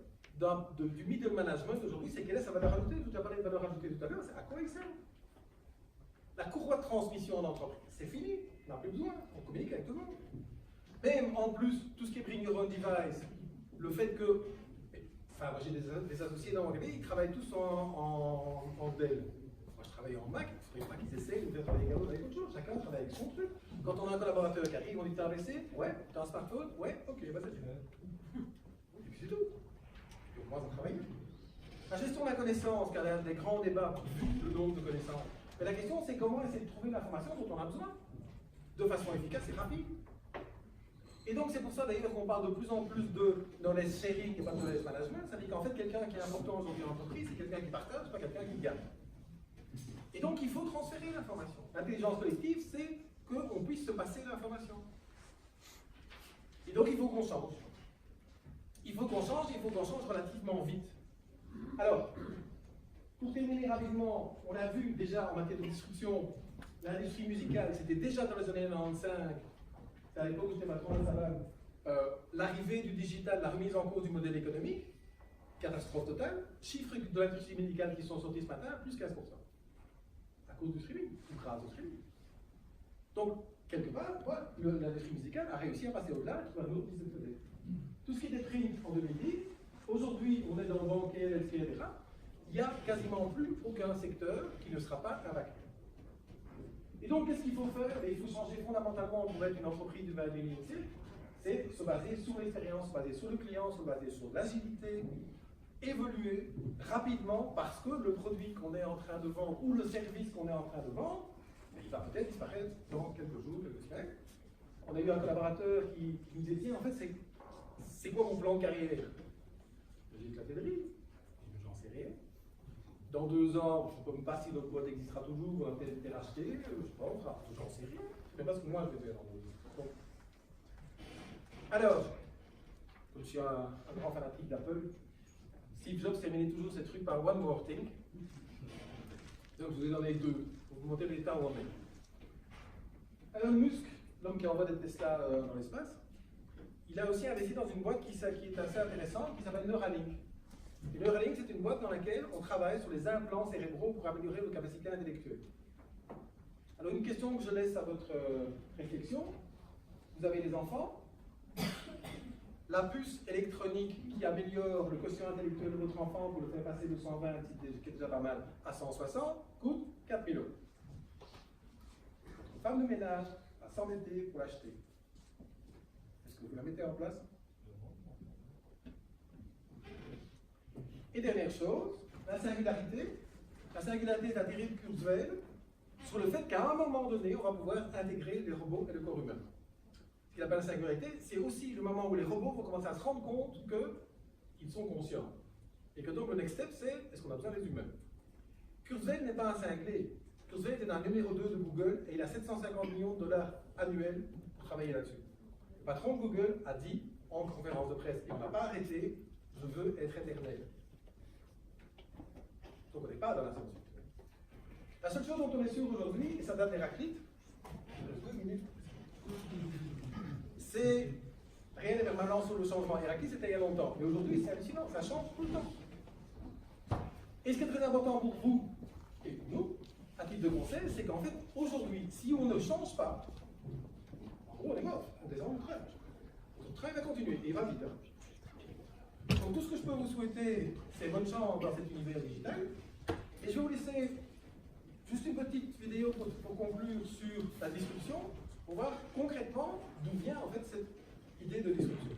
du middle management aujourd'hui, c'est quelle est sa valeur ajoutée? Tu as parlé de valeur ajoutée tout à l'heure, c'est à quoi il sert? La courroie de transmission en entreprise, c'est fini, on n'a plus besoin, on communique avec tout le monde. Même en plus, tout ce qui est bring your own device, le fait que, enfin, moi j'ai des associés dans mon cabinet, ils travaillent tous en Dell. Moi je travaille en Mac, il ne faudrait pas qu'ils essayent de faire travailler avec autre chose, chacun travaille avec son truc. Quand on a un collaborateur qui arrive, on dit t'as un PC? Ouais. T'as un smartphone? Ouais, ok, vas-y. Et puis c'est tout. Et moi, ça travaille. La gestion de la connaissance, car il y a des grands débats vu le nombre de connaissances. Mais la question, c'est comment essayer de trouver l'information dont on a besoin de façon efficace et rapide. Et donc, c'est pour ça d'ailleurs qu'on parle de plus en plus de knowledge sharing et pas de knowledge management. Ça veut dire qu'en fait, quelqu'un qui est important aujourd'hui en entreprise, c'est quelqu'un qui partage, pas quelqu'un qui gagne. Et donc, il faut transférer l'information. L'intelligence collective, c'est qu'on puisse se passer l'information. Et donc, il faut qu'on change. Il faut qu'on change, il faut qu'on change relativement vite. Alors, pour terminer rapidement, on l'a vu déjà en matière de disruption, l'industrie musicale, c'était déjà dans les années 95, c'est à l'époque où j'étais patron de Savane, l'arrivée du digital, la remise en cause du modèle économique, catastrophe totale, chiffres de l'industrie musicale qui sont sortis ce matin, plus 15%. À cause du streaming, ou grâce au streaming. Donc, quelque part, l'industrie musicale a réussi à passer au-delà, qui va nous disrupter. Tout ce qui était print en 2010, aujourd'hui, on est dans le bancaire, etc. Il n'y a quasiment plus aucun secteur qui ne sera pas impacté. Et donc, qu'est-ce qu'il faut faire? Et il faut changer fondamentalement pour être une entreprise du 21e siècle. C'est se baser sur l'expérience, se baser sur le client, se baser sur l'agilité, évoluer rapidement parce que le produit qu'on est en train de vendre ou le service qu'on est en train de vendre, il va peut-être disparaître dans quelques jours, quelques semaines. On a eu un collaborateur qui nous disait, en fait, c'est c'est quoi mon plan de carrière? J'ai éclaté de rire, j'en sais rien. Dans 2 ans, je ne sais même pas si notre boîte existera toujours, on va peut-être été racheté, je ne sais pas, j'en sais rien. Je ne sais pas ce que moi je vais faire dans 2 ans. Donc, alors, comme je suis un grand fanatique d'Apple, Steve Jobs terminait toujours ces trucs par one more thing. Donc je vous ai donné 2 pour vous montrer l'état où on est. Elon Musk, l'homme qui envoie des Tesla dans l'espace, il a aussi investi dans une boîte qui est assez intéressante, qui s'appelle Neuralink. Et Neuralink, c'est une boîte dans laquelle on travaille sur les implants cérébraux pour améliorer vos capacités intellectuelles. Alors une question que je laisse à votre réflexion, vous avez des enfants, la puce électronique qui améliore le quotient intellectuel de votre enfant pour le faire passer de 120, qui est déjà pas mal, à 160, coûte 4 000 €. Une femme de ménage va s'endetter pour l'acheter. Est-ce que vous la mettez en place? Et dernière chose, la singularité. La singularité est atterrie de Kurzweil sur le fait qu'à un moment donné, on va pouvoir intégrer les robots et le corps humain. Ce qu'il appelle la singularité, c'est aussi le moment où les robots vont commencer à se rendre compte qu'ils sont conscients. Et que donc le next step, c'est est-ce qu'on a besoin des humains? Kurzweil n'est pas un cinglé. Kurzweil est un numéro 2 de Google et il a 750 millions de $ annuels pour travailler là-dessus. Le patron de Google a dit en conférence de presse, et on n'a pas arrêté, je veux être éternel. Donc on n'est pas dans la science. La seule chose dont on est sûr aujourd'hui, et ça date d'Héraclite, 2 minutes, c'est rien n'est permanent sur le changement. Héraclite, c'était il y a longtemps. Mais aujourd'hui, c'est hallucinant, ça change tout le temps. Et ce qui est très important pour vous et pour nous, à titre de conseil, c'est qu'en fait, aujourd'hui, si on ne change pas, en gros, on est mort, on descend du train. Notre train va continuer, et il va vite. Donc tout ce que je peux vous souhaiter, c'est bonne chance dans cet univers digital. Et je vais vous laisser juste une petite vidéo pour conclure sur la disruption, pour voir concrètement d'où vient en fait cette idée de disruption.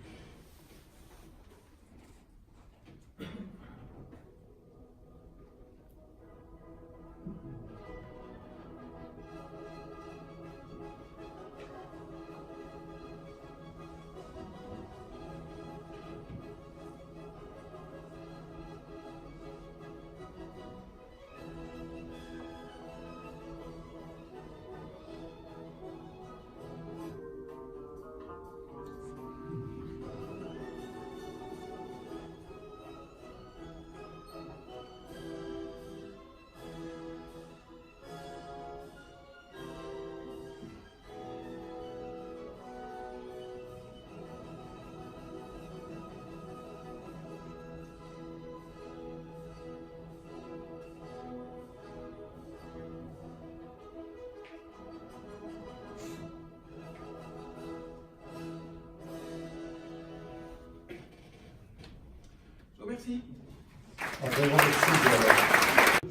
Merci.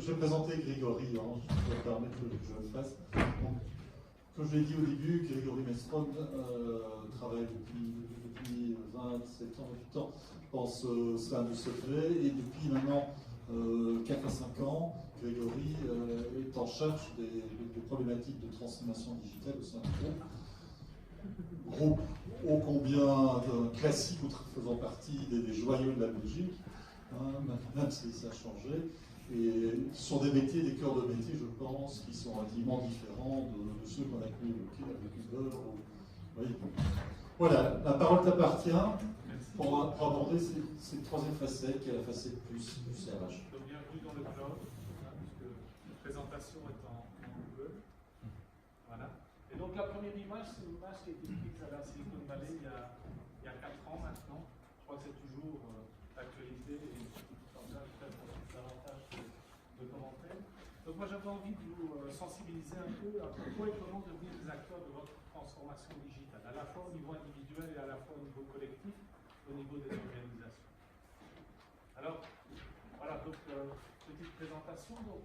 Je vais présenter Grégory, je vais me permettre que je le fasse. Donc, comme je l'ai dit au début, Grégory Mestron travaille depuis 27 ans, 8 ans dans ce sein de secret, et depuis maintenant 4 à 5 ans, Grégory est en charge des problématiques de transformation digitale au sein du groupe. Groupe ô combien classique, faisant partie des joyaux de la Belgique, même si ça a changé. Et ce sont des métiers, des cœurs de métier, je pense, qui sont intimement différents de ceux qu'on a pu évoquer avec Uber. Oui. Voilà, la parole t'appartient pour aborder cette troisième facette, qui est la facette plus RH. Donc, bienvenue dans le cloud, puisque la présentation est en Google. Voilà. Et donc la première image, c'est une image qui a été prise à la Silicon Valley il y a 4 ans maintenant. Je crois que c'est toujours d'actualité et comme ça, peut-être davantage de commentaires. Donc moi j'avais envie de vous sensibiliser un peu à pourquoi et comment devenir des acteurs de votre transformation digitale, à la fois au niveau individuel et à la fois au niveau collectif, au niveau des organisations. Alors, voilà, donc petite présentation. Donc,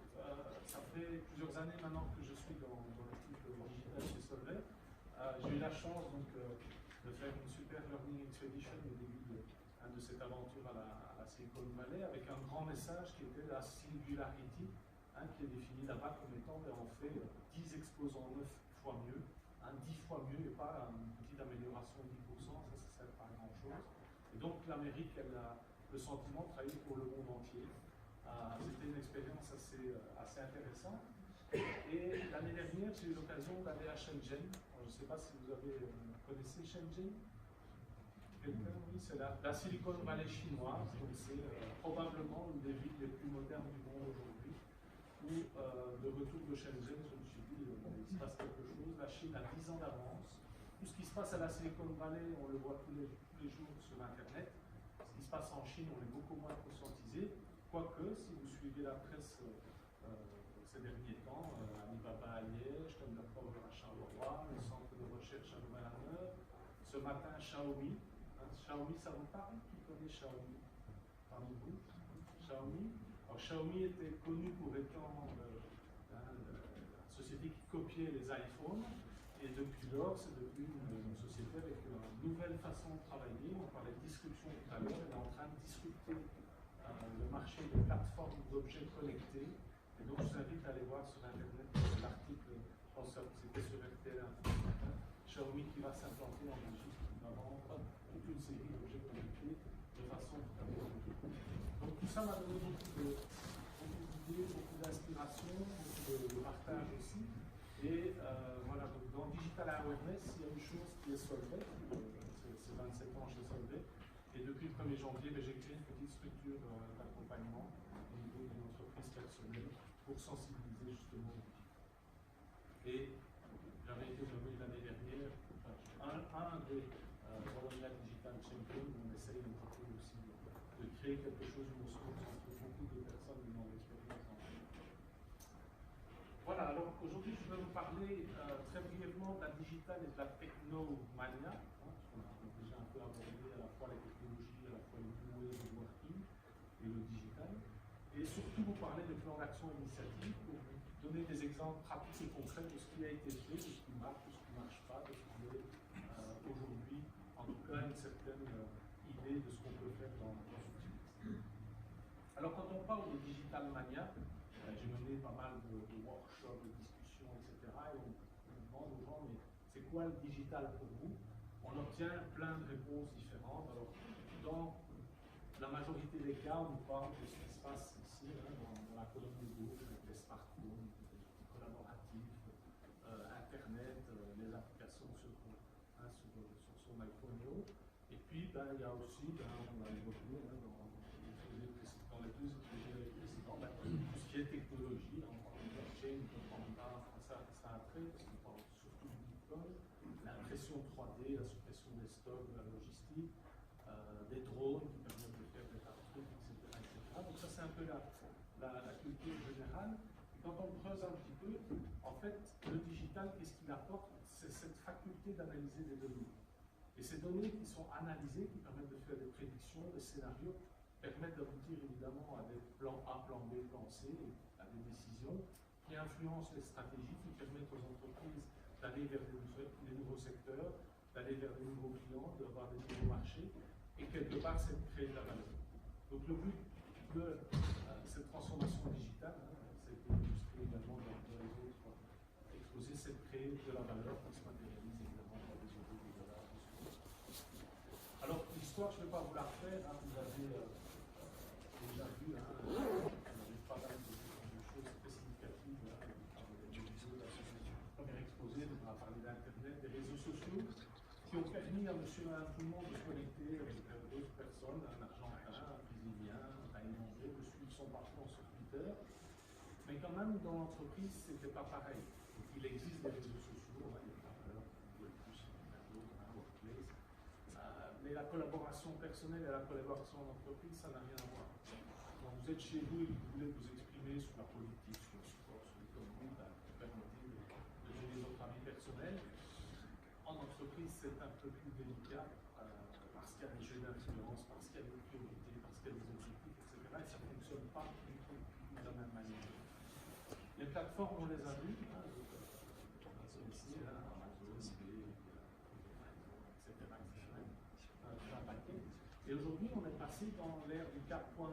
ça fait plusieurs années maintenant que je suis dans l'équipe digital chez Solvay. J'ai eu la chance donc, de faire une super learning expedition au début de cette aventure à la Silicon Valley avec un grand message qui était la singularity, qui est définie là-bas comme étant on fait 10 exposants 9 fois mieux, 10 fois mieux et pas une petite amélioration de 10%, ça ne sert pas à grand chose. Et donc l'Amérique, elle a le sentiment de travailler pour le monde entier. C'était une expérience assez intéressante. Et l'année dernière, j'ai eu l'occasion d'aller à Shenzhen. Je ne sais pas si vous connaissez Shenzhen. Quelqu'un, oui, c'est la Silicon Valley chinoise. Donc c'est probablement une des villes les plus modernes du monde aujourd'hui. Où, de retour de Shenzhen, je me suis dit, il se passe quelque chose. La Chine a 10 ans d'avance. Tout ce qui se passe à la Silicon Valley, on le voit tous les jours sur Internet. Ce qui se passe en Chine, on est beaucoup moins conscientisé. Quoique, si vous suivez la presse ces derniers temps, Alibaba à Liège, Thunderpower à Charleroi, le centre de recherche à Louvain-la-Neuve, ce matin Xiaomi. Xiaomi, ça vous parle? Qui connaît Xiaomi parmi vous? Xiaomi. Alors, Xiaomi était connu pour étant la société qui copiait les iPhones. Et depuis lors, c'est devenu une société avec une nouvelle façon de travailler. On parlait de disruption tout à l'heure. Elle est en train de disrupter le marché des plateformes d'objets connectés. Et donc, je vous invite à aller voir sur Internet l'article, je pense que c'était sur RTL, Xiaomi qui va s'implanter en Belgique, qui va vendre toute une série d'objets connectés de façon tout à fait unique. Donc, tout ça m'a donné beaucoup d'idées, beaucoup d'inspiration, beaucoup de partage aussi. Et voilà, donc dans Digital Awareness, il y a une chose qui est Solvay, c'est 27 ans chez Solvay, et depuis le 1er janvier, j'ai créé une petite structure d'accompagnement au niveau de l'entreprise personnelle pour sensibiliser justement. Et j'avais été nommé l'année dernière un des Bologna Digital Champions, où on essaye un petit peu aussi de créer quelque chose, une ressource entre beaucoup de personnes qui ont l'expérience en fait. Voilà, alors aujourd'hui je vais vous parler très brièvement de la digitale et de la technomania. On a déjà un peu abordé à la fois la technologie, à la fois le new way of working et le digital. Et surtout vous parler de plans d'action initiatives pour vous donner des exemples pratiques et concrets de ce qui a été fait, de ce qui marche, de ce qui ne marche pas, de ce qui est aujourd'hui, en tout cas une certaine idée de ce qu'on peut faire dans ce type. Alors quand on parle de digital mania, j'ai mené pas mal de workshops, de discussions, etc. Et on demande aux gens, mais c'est quoi le digital pour vous? On obtient plein de réponses différentes. Alors, dans la majorité des cas, on nous parle de ce qui se passe ici, dans la colonne de gauche, avec les smartphones, les outils collaboratifs, Internet, les applications sur son iPhone et autres. Et puis, il y a aussi, on l'a évoqué dans les deux épisodes précédents, tout ce qui est technologie, blockchain, on ne comprend pas ça après, parce qu'on parle surtout du Bitcoin, l'impression 3D, la suppression des stocks, de la logistique, des drones qui permettent de faire des tas de trucs, etc. Donc ça c'est un peu la culture générale. Et quand on creuse un petit peu, en fait, le digital, qu'est-ce qu'il apporte? C'est cette faculté d'analyser des données. Et ces données qui sont analysées, qui permettent de faire des prédictions, des scénarios, permettent d'aboutir évidemment à des plans A, plan B, plan C, à des décisions qui influencent les stratégies, qui permettent aux entreprises d'aller vers des nouveaux secteurs, d'aller vers des nouveaux clients, d'avoir des nouveaux marchés, et quelque part, c'est de créer de la valeur. Donc le but de cette transformation digitale, ça a été illustré également dans les autres exposés, c'est de créer de la valeur qui se matérialise évidemment dans des euros, des dollars, des sous. Alors l'histoire, je ne vais pas vous la refaire, vous avez déjà vu, on avait pas mal de choses très significatives, les vidéos de l'association. Premier exposé, on a parlé d'Internet, des réseaux sociaux, qui ont permis à monsieur et madame tout le monde de se connecter avec d'autres personnes, un Argentin, un Brésilien, un Thaïlandais, de suivre son parcours sur Twitter. Mais quand même, dans l'entreprise, ce n'était pas pareil. Donc, il existe des réseaux sociaux, il y a Google+, Workplace, mais la collaboration personnelle et la collaboration en entreprise, ça n'a rien à voir. Quand vous êtes chez vous et que vous voulez vous exprimer sur la politique, sur le sport, sur l'économie, permettez de gérer votre avis personnel. En entreprise, c'est un peu plus délicat parce qu'il y a des jeux d'influence, parce qu'il y a des priorités, parce qu'il y a des objectifs, etc. Et ça ne fonctionne pas du tout de la même manière. Les plateformes, on les a vues, ici, Amazon, eBay, etc. Et aujourd'hui, on est passé dans l'ère du 4.0, un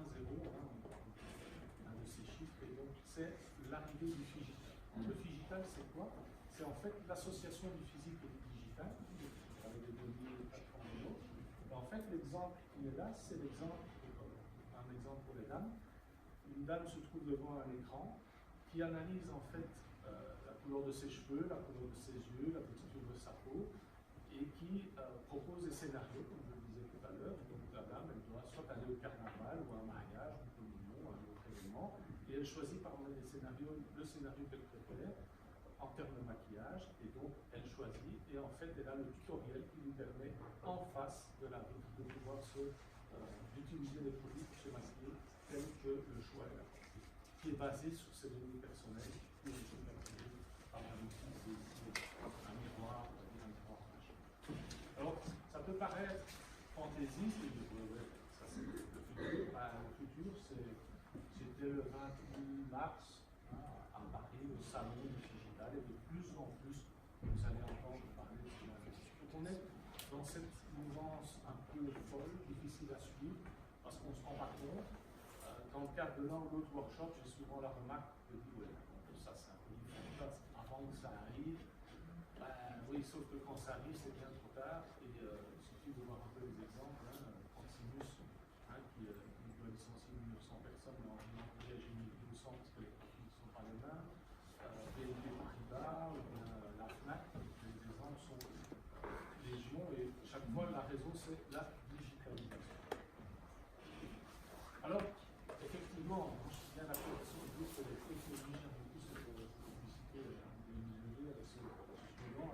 de ces chiffres, et donc c'est l'arrivée du digital. Le digital, c'est quoi? C'est en fait l'association du physique et du digital, avec des données, des plateformes et autres. Et en fait, les l'exemple qui est là, c'est l'exemple, un exemple pour les dames. Une dame se trouve devant un écran qui analyse en fait la couleur de ses cheveux, la couleur de ses yeux, la texture de sa peau, et qui propose des scénarios, comme je le disais tout à l'heure. Donc la dame, elle doit soit aller au carnaval ou à un mariage, une communion, un autre événement, et elle choisit parmi les scénarios le scénario qu'elle préfère en termes de maquillage, et donc elle choisit, et en fait elle a le tutoriel qui lui permet en face de la vitre de pouvoir d'utiliser les produits pour se maquiller tel que le choix est là, qui est basé sur ses données personnelles, qui est calculé par un outil, un miroir, machin. Alors, ça peut paraître fantaisiste, et ça c'est le futur. Le futur, c'était le 28 mars à Paris, au salon du digital, et de plus en plus, vous allez entendre parler de ce Donc on est dans cette mouvance un peu folle, difficile à suivre, parce qu'on ne se rend pas compte. Dans le cadre de l'un ou l'autre workshop, j'ai souvent la remarque de dire ouais, ça c'est un peu différent, avant que ça arrive. Oui, sauf que quand ça arrive, c'est bien trop tard. Et il suffit de voir un peu les exemples. Proximus, qui doit licencier 1900 personnes, mais en engage 1200 parce que les profils ne sont pas les mêmes. BNP Paribas, ou bien la FNAC, les exemples sont légion. Et chaque fois, la raison, c'est la digitalisation. Alors, effectivement, je suis bien d'accord sur le fait que les technologies, un peu plus cette publicité, avec ce slogan,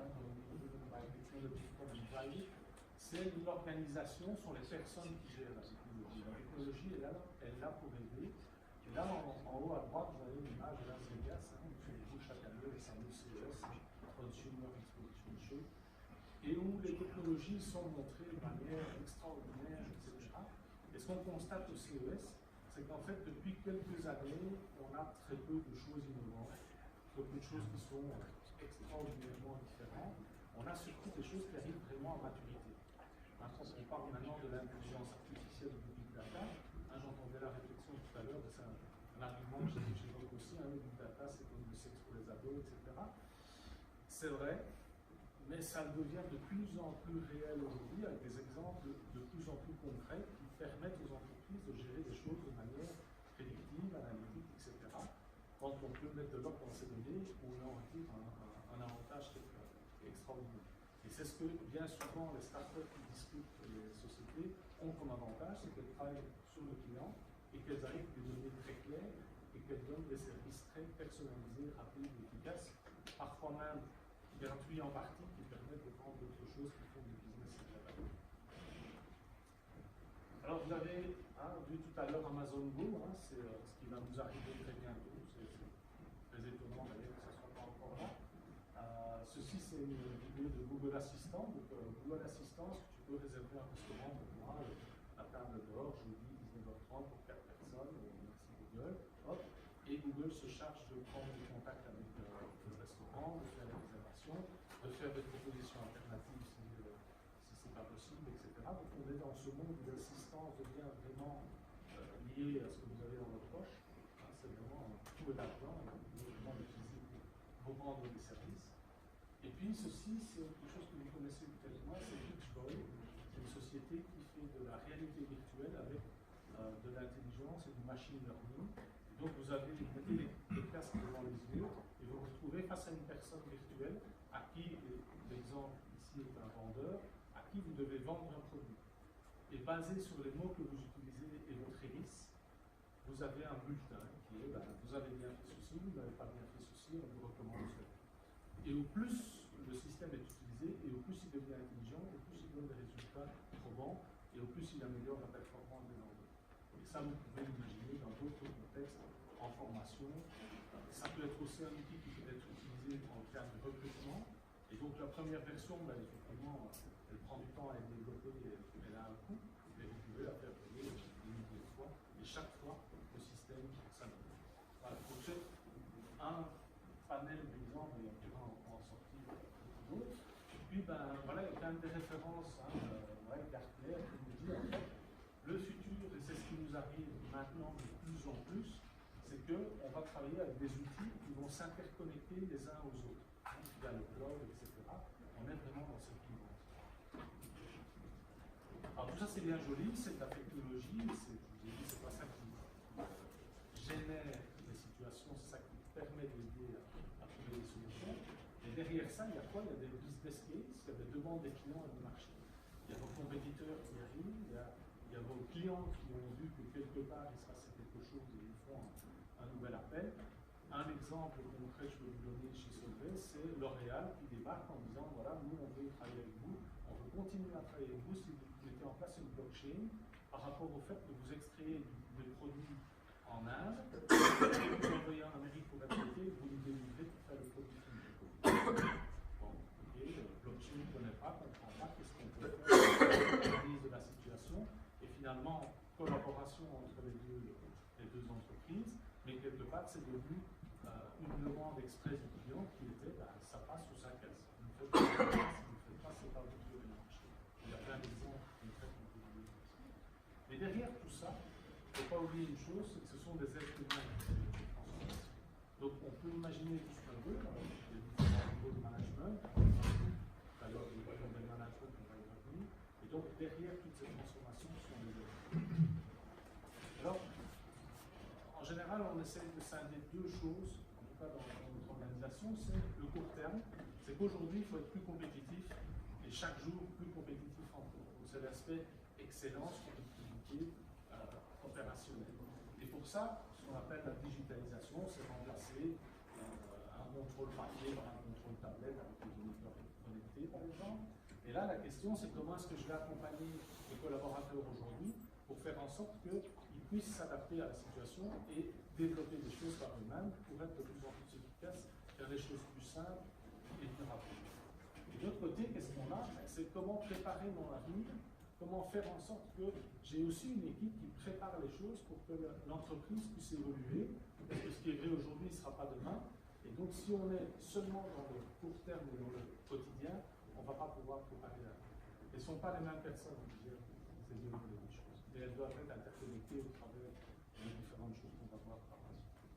c'est l'organisation, sont les personnes qui gèrent la technologie. La technologie elle est là pour aider. Et là, en haut à droite, vous avez une image de Las Vegas, où faites-vous chaque année les fameux CES, Consumer Exposition Show, et où les technologies sont montrées de manière extraordinaire, etc. Et ce qu'on constate au CES, c'est qu'en fait, depuis quelques années, on a très peu de choses innovantes, très peu de choses qui sont extraordinairement différentes. On a surtout des choses qui arrivent vraiment à maturité. On parle maintenant de l'intelligence artificielle du big data. J'entendais la réflexion tout à l'heure, c'est un argument que j'évoque aussi, le big data c'est comme le sexe pour les ados, etc. C'est vrai, mais ça devient de plus en plus réel aujourd'hui, avec des exemples de plus en plus concrets qui permettent aux entreprises de gérer des choses de manière prédictive, analytique, etc. Quand on peut mettre de l'ordre dans ces données, on en retire un avantage extraordinaire. Et c'est ce que bien souvent les startups qui discutent les sociétés ont comme avantage, c'est qu'elles travaillent sur le client et qu'elles arrivent à des données très claires et qu'elles donnent des services très personnalisés, rapides, efficaces, parfois même gratuits en partie, qui permettent de vendre d'autres choses qui font du business intérêt. Alors vous avez vu tout à l'heure Amazon Go, c'est ce qui va nous arriver très bientôt. C'est très étonnant d'ailleurs que ce ne soit pas encore là. Ceci, c'est une vidéo de Google Assistant. Donc, Google Assistant, tu peux réserver un restaurant pour moi, la table dehors, jeudi 19h30 pour 4 personnes. Merci Google. Hop. Et Google se charge de prendre des contacts avec le restaurant, de faire les réservations, de faire des propositions alternatives si ce n'est pas possible, etc. Donc, on est dans ce monde où l'assistance devient vraiment liée à ce que vous avez dans votre poche. C'est vraiment tout est là-dedans, et vous pouvez l'utiliser pour rendre des services. Et puis ceci, c'est quelque chose que vous connaissez peut-être moins, c'est Beachboy. C'est une société qui fait de la réalité virtuelle avec de l'intelligence et du machine learning. Et donc vous mettez les casques devant les yeux et vous vous retrouvez face à une personne virtuelle à qui, l'exemple ici est un vendeur, à qui vous devez vendre un produit. Et basé sur les mots que vous utilisez et votre hélice, vous avez un bulletin qui est vous avez bien fait ceci, vous n'avez pas bien fait ceci, on vous recommande cela. Et au plus le système est utilisé, et au plus il devient intelligent, au plus il donne des résultats probants, et au plus il améliore la performance des vendeurs. Et ça, vous pouvez l'imaginer dans d'autres contextes, en formation. Ça peut être aussi un outil qui peut être utilisé en termes de recrutement. Et donc la première version, effectivement, elle prend du temps à être développée, elle a un coût, mais vous pouvez la faire payer une milliers de fois, et chaque fois, le système s'améliore. Voilà, donc c'est un panel d'exemples, et on pourra en sortir d'autres. Puis, voilà, il y a quand même des références, Gartner, qui nous dit, en fait, le futur, et c'est ce qui nous arrive maintenant de plus en plus, c'est qu'on va travailler avec des outils qui vont s'interconnecter les uns aux autres, via le cloud, etc. On est vraiment dans cette mouvance. Alors, tout ça c'est bien joli, c'est de la technologie, c'est pas ça qui génère les situations, c'est ça qui permet d'aider à trouver des solutions. Et derrière ça, il y a quoi? Il y a des business cases, il y a des demandes des clients et du marché. Il y a vos compétiteurs qui arrivent, il y a vos clients qui ont vu que quelque part il se passait quelque chose et ils font un nouvel appel. Un exemple concret que je peux vous donner chez Solvay, c'est L'Oréal qui débarque en disant voilà, nous on veut travailler avec vous, on veut continuer à travailler avec vous si vous mettez en place une blockchain par rapport au fait que vous extrayez des produits en Inde, vous envoyez en Amérique pour être traité, vous nous délivrez pour faire le produit fini. Bon, ok, blockchain ne connaît pas, comprend pas, qu'est-ce qu'on peut faire, analyse de la situation, et finalement, collaboration entre les deux entreprises, mais quelque part, c'est devenu une demande express du client qui était, ça passe ou ça casse. Vous ne faites pas, si vous ne faites pas, c'est pas votre de marché. Il y a plein d'exemples concrets qu'on peut donner. Mais derrière tout ça, il ne faut pas oublier une chose, c'est que ce sont des êtres humains qui font les transformations. Donc on peut imaginer tout ce qu'on veut, les différents niveaux de management, alors les niveaux de management qu'on va y revenir, et donc derrière toutes ces transformations sont des êtres humains. Alors, en général, on essaie de scinder deux choses, en tout cas dans notre organisation, c'est le court terme, c'est qu'aujourd'hui, il faut être plus compétitif, et chaque jour, plus compétitif encore. Donc c'est l'aspect excellence, compétitivité, opérationnelle. Et pour ça, ce qu'on appelle la digitalisation, c'est remplacer un contrôle papier par un contrôle tablette avec les moniteurs connectés, par exemple. Et là, la question, c'est comment est-ce que je vais accompagner les collaborateurs aujourd'hui pour faire en sorte qu'ils puissent s'adapter à la situation et développer des choses par eux-mêmes pour être de plus en plus efficaces, faire des choses plus simples et plus rapides. Et de l'autre côté, qu'est-ce qu'on a? C'est comment préparer mon avenir, comment faire en sorte que j'ai aussi une équipe qui prépare les choses pour que l'entreprise puisse évoluer, parce que ce qui est vrai aujourd'hui ne sera pas demain. Et donc, si on est seulement dans le court terme et dans le quotidien, on ne va pas pouvoir préparer l'avenir. Et ce ne sont pas les mêmes personnes qui gèrent ces deux choses. Et elles doivent être interconnectées au travers des différentes choses qu'on va voir par la suite.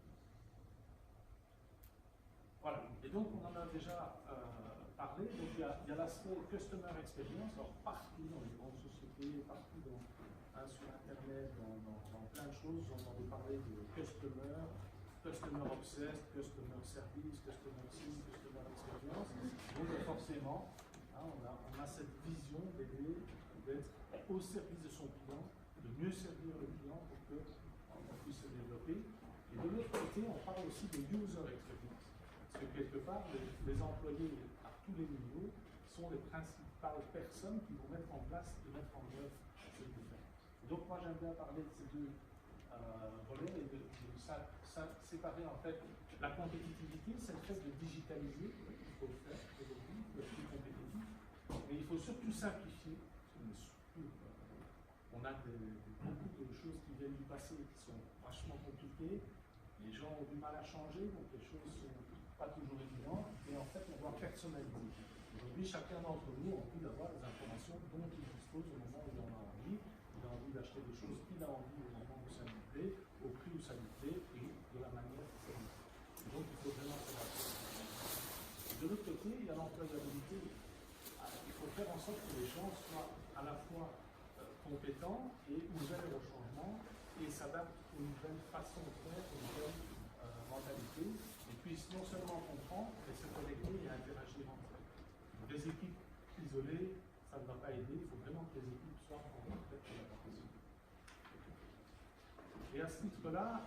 Voilà. Et donc, on en a déjà parlé. Donc, il y a l'aspect customer experience. Alors, partout dans les grandes sociétés, partout sur Internet, dans plein de choses, vous entendez parler de customer obsessed, customer service, customer sim, customer experience. Donc, forcément, on a cette vision d'aider, d'être au service de son client, de mieux servir le client pour qu'on puisse se développer. Et de l'autre côté, on parle aussi de user experience. Parce que quelque part, les employés à tous les niveaux sont les principales personnes qui vont mettre en place et mettre en œuvre cette différence. Donc moi j'aime bien parler de ces deux volets et de séparer en fait la compétitivité, c'est le fait de digitaliser, il faut le faire aujourd'hui, il faut être plus compétitif, mais il faut surtout simplifier, on a beaucoup de choses qui viennent du passé qui sont vachement compliquées, les gens ont du mal à changer, donc les choses ne sont pas toujours évidentes, et en fait on doit personnaliser. Aujourd'hui, chacun d'entre nous a envie d'avoir les informations dont il dispose au moment où il en a envie. Il a envie d'acheter des choses qu'il a envie au moment où ça lui plaît, au prix où ça lui plaît et de la manière où ça lui plaît. Donc il faut vraiment faire attention. De l'autre côté, il y a l'employabilité. Il faut faire en sorte que les gens soient à la fois compétents et ouverts au changement et s'adaptent aux nouvelles façons de faire, aux nouvelles mentalités, et puissent non seulement comprendre, mais se connecter et interagir entre eux. Des équipes isolées, ça ne va pas aider, il faut vraiment que les équipes soient en contact avec la personne. Et à ce titre-là,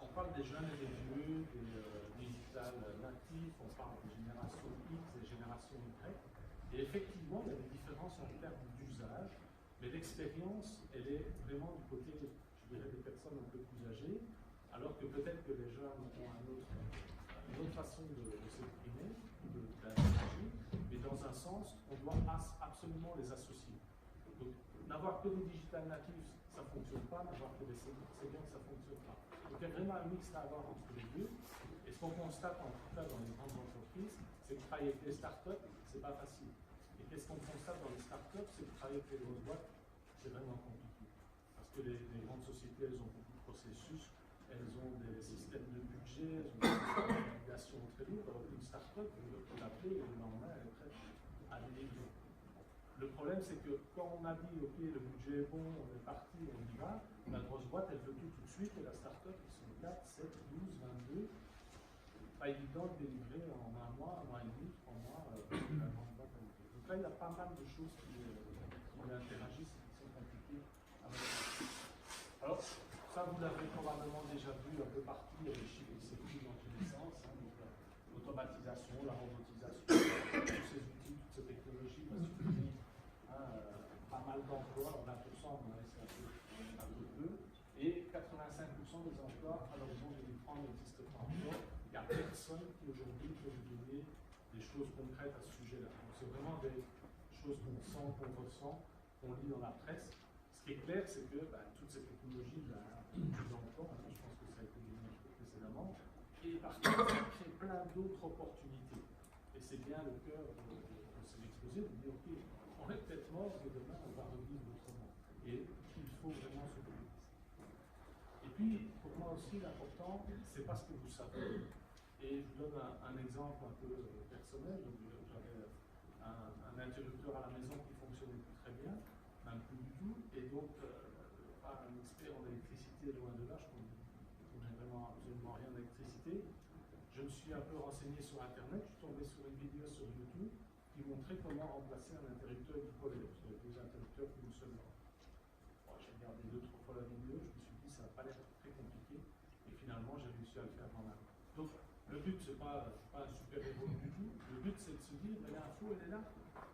on parle des jeunes et des vieux, des digital natifs, on parle des générations X et des générations Y. Et effectivement, il y a des différences en termes d'usage, mais l'expérience, elle est vraiment du côté, je dirais, des personnes un peu plus âgées, alors que peut-être que les jeunes ont une autre façon de s'exprimer, d'interagir, mais dans un sens, on doit absolument les associer. Donc, n'avoir que des digital natives, ça ne fonctionne pas, n'avoir que des seniors, ça ne fonctionne pas. Donc, il y a vraiment un mix à avoir entre les deux. Et ce qu'on constate, en tout cas dans les grandes entreprises, c'est que travailler avec des startups, c'est pas facile. Et qu'est-ce qu'on constate dans les startups, c'est que travailler avec les grosses boîtes, c'est vraiment compliqué. Parce que les grandes sociétés, elles ont beaucoup de processus, elles ont des systèmes de budget, elles ont des systèmes de validation très lourds, alors qu'une start-up, vous l'appelez et le lendemain, elle est prête à délivrer. Le Le problème, c'est que quand on a dit, OK, le budget est bon, on est parti, on y va, la grosse boîte, elle veut tout de suite, et la start-up, ils sont 4, 7, 12, 22. Pas évident de délivrer en un mois et demi, 3 mois, la grande boîte. Donc là, il y a pas mal de choses qui interagissent et qui sont compliquées à mettre en place. Alors, ça, vous l'avez probablement déjà vu un peu partout, il y a des chiffres qui s'écoulent dans tous les sens, hein, donc l'automatisation, la robotisation, tous ces outils, toutes ces technologies, parce que pas mal d'emplois, 20%, c'est un peu peu, et 85% des emplois à l'horizon 2030 n'existent pas encore. Il n'y a personne qui aujourd'hui peut vous donner des choses concrètes à ce sujet-là. Donc c'est vraiment des choses qu'on sent, qu'on ressent, qu'on lit dans la presse. Ce qui est clair, c'est que toutes ces technologies, plus d'emplois, je pense que ça a été dit un peu précédemment, et par contre, ça crée plein d'autres opportunités. Et c'est bien le cœur de ces exposés, de dire, OK, on est peut-être mort, mais demain, on va revivre autrement. Et il faut vraiment se donner. Et puis, pour moi aussi, l'important, c'est pas ce que vous savez. Et je vous donne un exemple un peu personnel. J'avais un interrupteur à la maison qui fonctionnait plus très bien, même plus du tout. Et donc, pas un expert en électricité, loin de là, je ne connais vraiment absolument rien d'électricité. Je me suis un peu renseigné sur Internet, je suis tombé sur une vidéo sur YouTube qui montrait comment remplacer un interrupteur bipolaire. Parce qu'il y a 2 interrupteurs pour une seule lampe. Bon, j'ai regardé 2-3 fois la vidéo, je me suis dit ça n'a pas l'air très compliqué. Et finalement, j'ai réussi à le faire moi-même. Donc, le but, ce n'est pas un super-héros du tout. Le but, c'est de se dire, l'info, elle est là.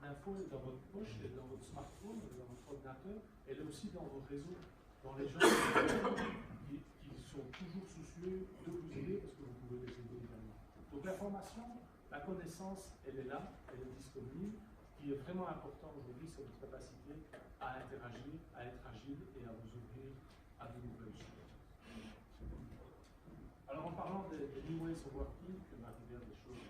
L'info est dans votre poche, elle est dans votre smartphone, elle est dans votre ordinateur, elle est aussi dans vos réseaux, dans les gens qui sont toujours soucieux de vous aider parce que vous pouvez les aider également. Donc l'information, la connaissance, elle est là, elle est disponible. Ce qui est vraiment important aujourd'hui, c'est votre capacité à interagir, à être agile et à vous ouvrir à de nouvelles choses. Alors en parlant des new ways of working, on arrive à des choses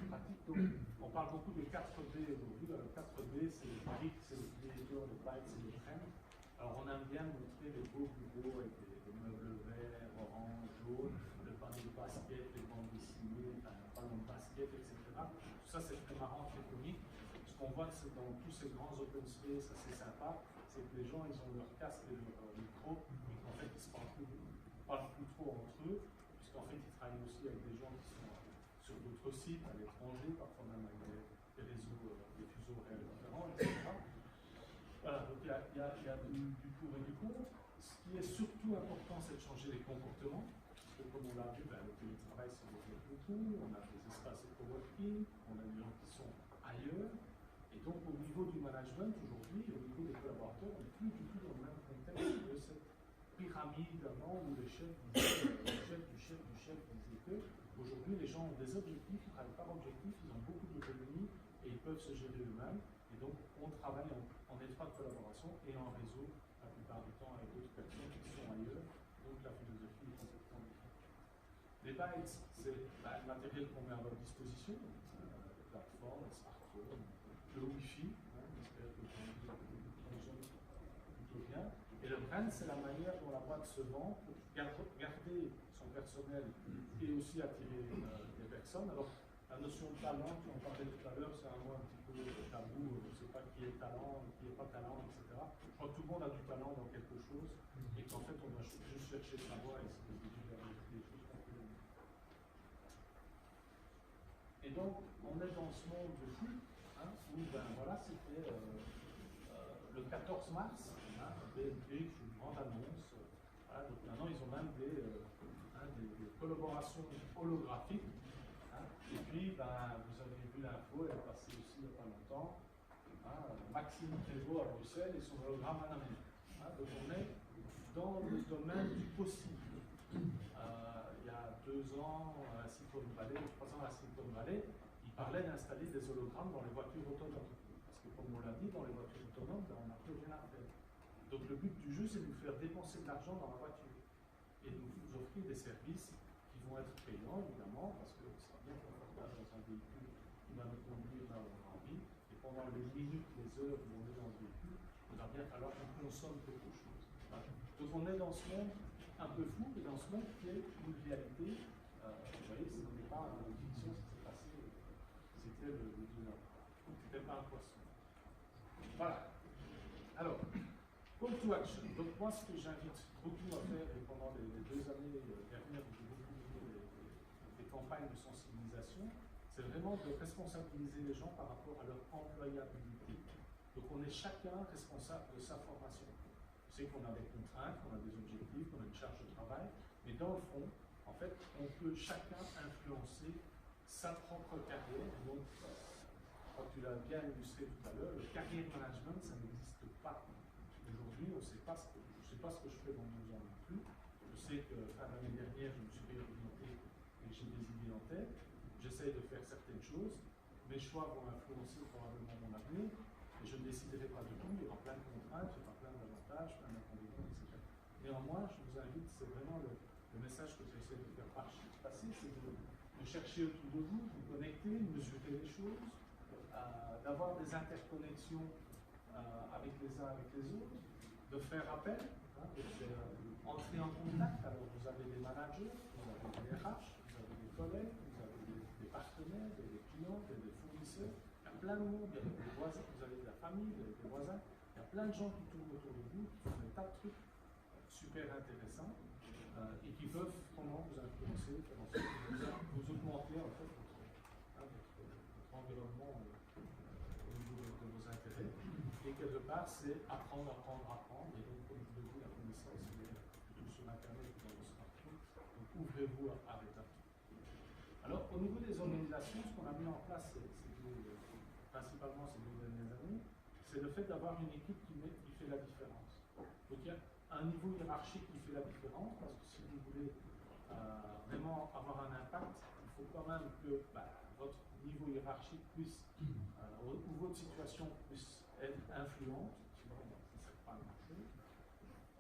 pratiques. Donc, on parle beaucoup de 4B aujourd'hui. Le 4B, c'est les briques, c'est les créateurs, les bytes, c'est les crèmes. Alors on aime bien montrer les beaux bureaux avec des meubles verts, orange, jaune, le panneau de basket, les bandes dessinées, le ballon de basket, etc. Tout ça c'est très marrant, très comique. Ce qu'on voit dans tous ces grands open space assez sympas, c'est que les gens ils ont leur casque et leur micro, et qu'en fait ils se parlent plus trop entre eux, puisqu'en fait ils travaillent aussi avec des gens qui sont sur d'autres sites, à l'étranger, parfois même avec des réseaux, des fuseaux horaires différents, etc. Voilà, donc il y a du pour et du contre. Ce qui est surtout important, c'est de changer les comportements. Parce que comme on l'a vu, le télétravail se développe beaucoup, on a des espaces de coworking, on a des gens qui sont ailleurs. Et donc au niveau du management, aujourd'hui, au niveau des collaborateurs, on n'est plus du tout dans le même contexte de cette pyramide avant où les chefs disaient, le chef disait que aujourd'hui les gens ont des objectifs, ils travaillent par objectif, ils ont beaucoup d'autonomie et ils peuvent se gérer eux-mêmes. Et donc, on travaille en étroite collaboration et en réseau, la plupart du temps, avec d'autres personnes qui sont ailleurs. Donc, la philosophie est complètement différente. Les bytes, c'est le matériel qu'on met à votre disposition, les plateformes, les smartphones, le Wi-Fi, j'espère que ça fonctionne plutôt bien. Et le brand, c'est la manière dont la boîte se vend pour garder son personnel et aussi attirer des personnes. Alors, la notion de talent, on parlait tout à l'heure, c'est un mot un petit peu tabou, on ne sait pas qui est talent, qui n'est pas talent, etc. Je crois que tout le monde a du talent dans quelque chose et qu'en fait on doit juste chercher sa voie et se diriger vers des choses qu'on peut aimer. Et donc on est dans ce monde de fou, où voilà, c'était le 14 mars, BNP, une grande annonce. Voilà, donc maintenant ils ont même des collaborations holographiques. Et puis, vous avez vu l'info, elle est passée aussi il n'y a pas longtemps. Maxime Prévost à Bruxelles et son hologramme à Namur. Donc on est dans le domaine du possible. Il y a 2 ans, à Silicon Valley, 3 ans à Silicon Valley, il parlait d'installer des hologrammes dans les voitures autonomes. Parce que comme on l'a dit, dans les voitures autonomes, on n'a plus rien à faire. Donc le but du jeu, c'est de nous faire dépenser de l'argent dans la voiture. Et de nous offrir des services qui vont être payants, évidemment, parce que ce sera bien confortable dans un véhicule qui va nous conduire là où on a envie. Et pendant les minutes, les heures où on est dans ce véhicule, il va bien falloir qu'on consomme quelque chose. Voilà. Donc on est dans ce monde un peu fou, mais dans ce monde qui est une réalité. Vous voyez, ce n'est pas une fiction, ce qui s'est passé, c'était le dîner. C'était pas un poisson. Voilà. Alors, call to action. Donc moi, ce que j'invite beaucoup à faire, et pendant les 2 années dernières où j'ai beaucoup mené des campagnes de sensibilisation, c'est vraiment de responsabiliser les gens par rapport à leur employabilité. Donc on est chacun responsable de sa formation. Je sais qu'on a des contraintes, qu'on a des objectifs, qu'on a une charge de travail, mais dans le fond, en fait, on peut chacun influencer sa propre carrière. Donc, quand tu l'as bien illustré tout à l'heure, le career management, ça n'existe pas. Aujourd'hui, je ne sais pas ce que je fais dans 2 ans non plus. Je sais que fin d'année dernière, je me suis réorienté et j'ai des idées en tête. J'essaie de faire certaines choses. Mes choix vont influencer probablement mon avenir. Et je ne déciderai pas de tout. Il y aura plein de contraintes, il y aura plein d'avantages, plein d'inconvénients, etc. Néanmoins, je vous invite, c'est vraiment le message que j'essaie de faire passer, c'est de chercher autour de vous, de vous connecter, mesurer les choses, d'avoir des interconnexions avec les uns avec les autres, de faire appel, de faire entrer en contact. Alors vous avez des managers, vous avez des RH, vous avez des collègues, vous avez des partenaires, des clients, des fournisseurs, il y a plein de monde, il y a des voisins, vous avez de la famille, des voisins, il y a plein de gens qui tournent autour de vous, qui font des tas de trucs super intéressants et qui peuvent vraiment vous influencer, faire en sorte que vous augmentez en fait votre environnement au niveau de vos intérêts. Et quelque part, c'est apprendre. Et donc, comme je l'ai dit, la connaissance est plutôt sur Internet ou dans le smartphone. Donc, ouvrez-vous à l'étape. Alors, au niveau des organisations, ce qu'on a mis en place, principalement ces 2 dernières années, c'est le fait d'avoir une équipe qui fait la différence. Donc, il y a un niveau hiérarchique qui fait la différence, parce que si vous voulez vraiment avoir un impact, il faut quand même que votre niveau hiérarchique puisse, ou votre situation puisse être influente, sinon ça ne sert pas à grand-chose.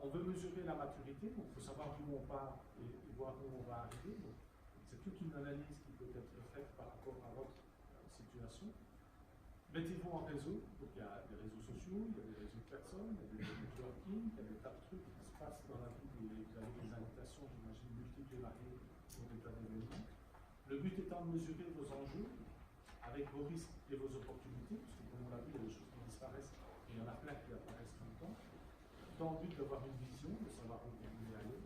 On veut mesurer la maturité, donc il faut savoir d'où on part et voir où on va arriver. C'est toute une analyse qui peut être faite par rapport à votre situation. Mettez-vous en réseau, donc il y a des réseaux sociaux, il y a des réseaux de personnes, il y a des networking, il y a des tas de trucs qui se passent dans la vie, vous avez des invitations, j'imagine, multiples et variées pour des tas d'événements. Le but étant de mesurer vos enjeux avec vos risques et vos opportunités, parce que comme on l'a vu, il y a des choses qui disparaissent et il y en a plein qui apparaissent tout le temps, dans le but d'avoir une vision, de savoir où vous voulez aller.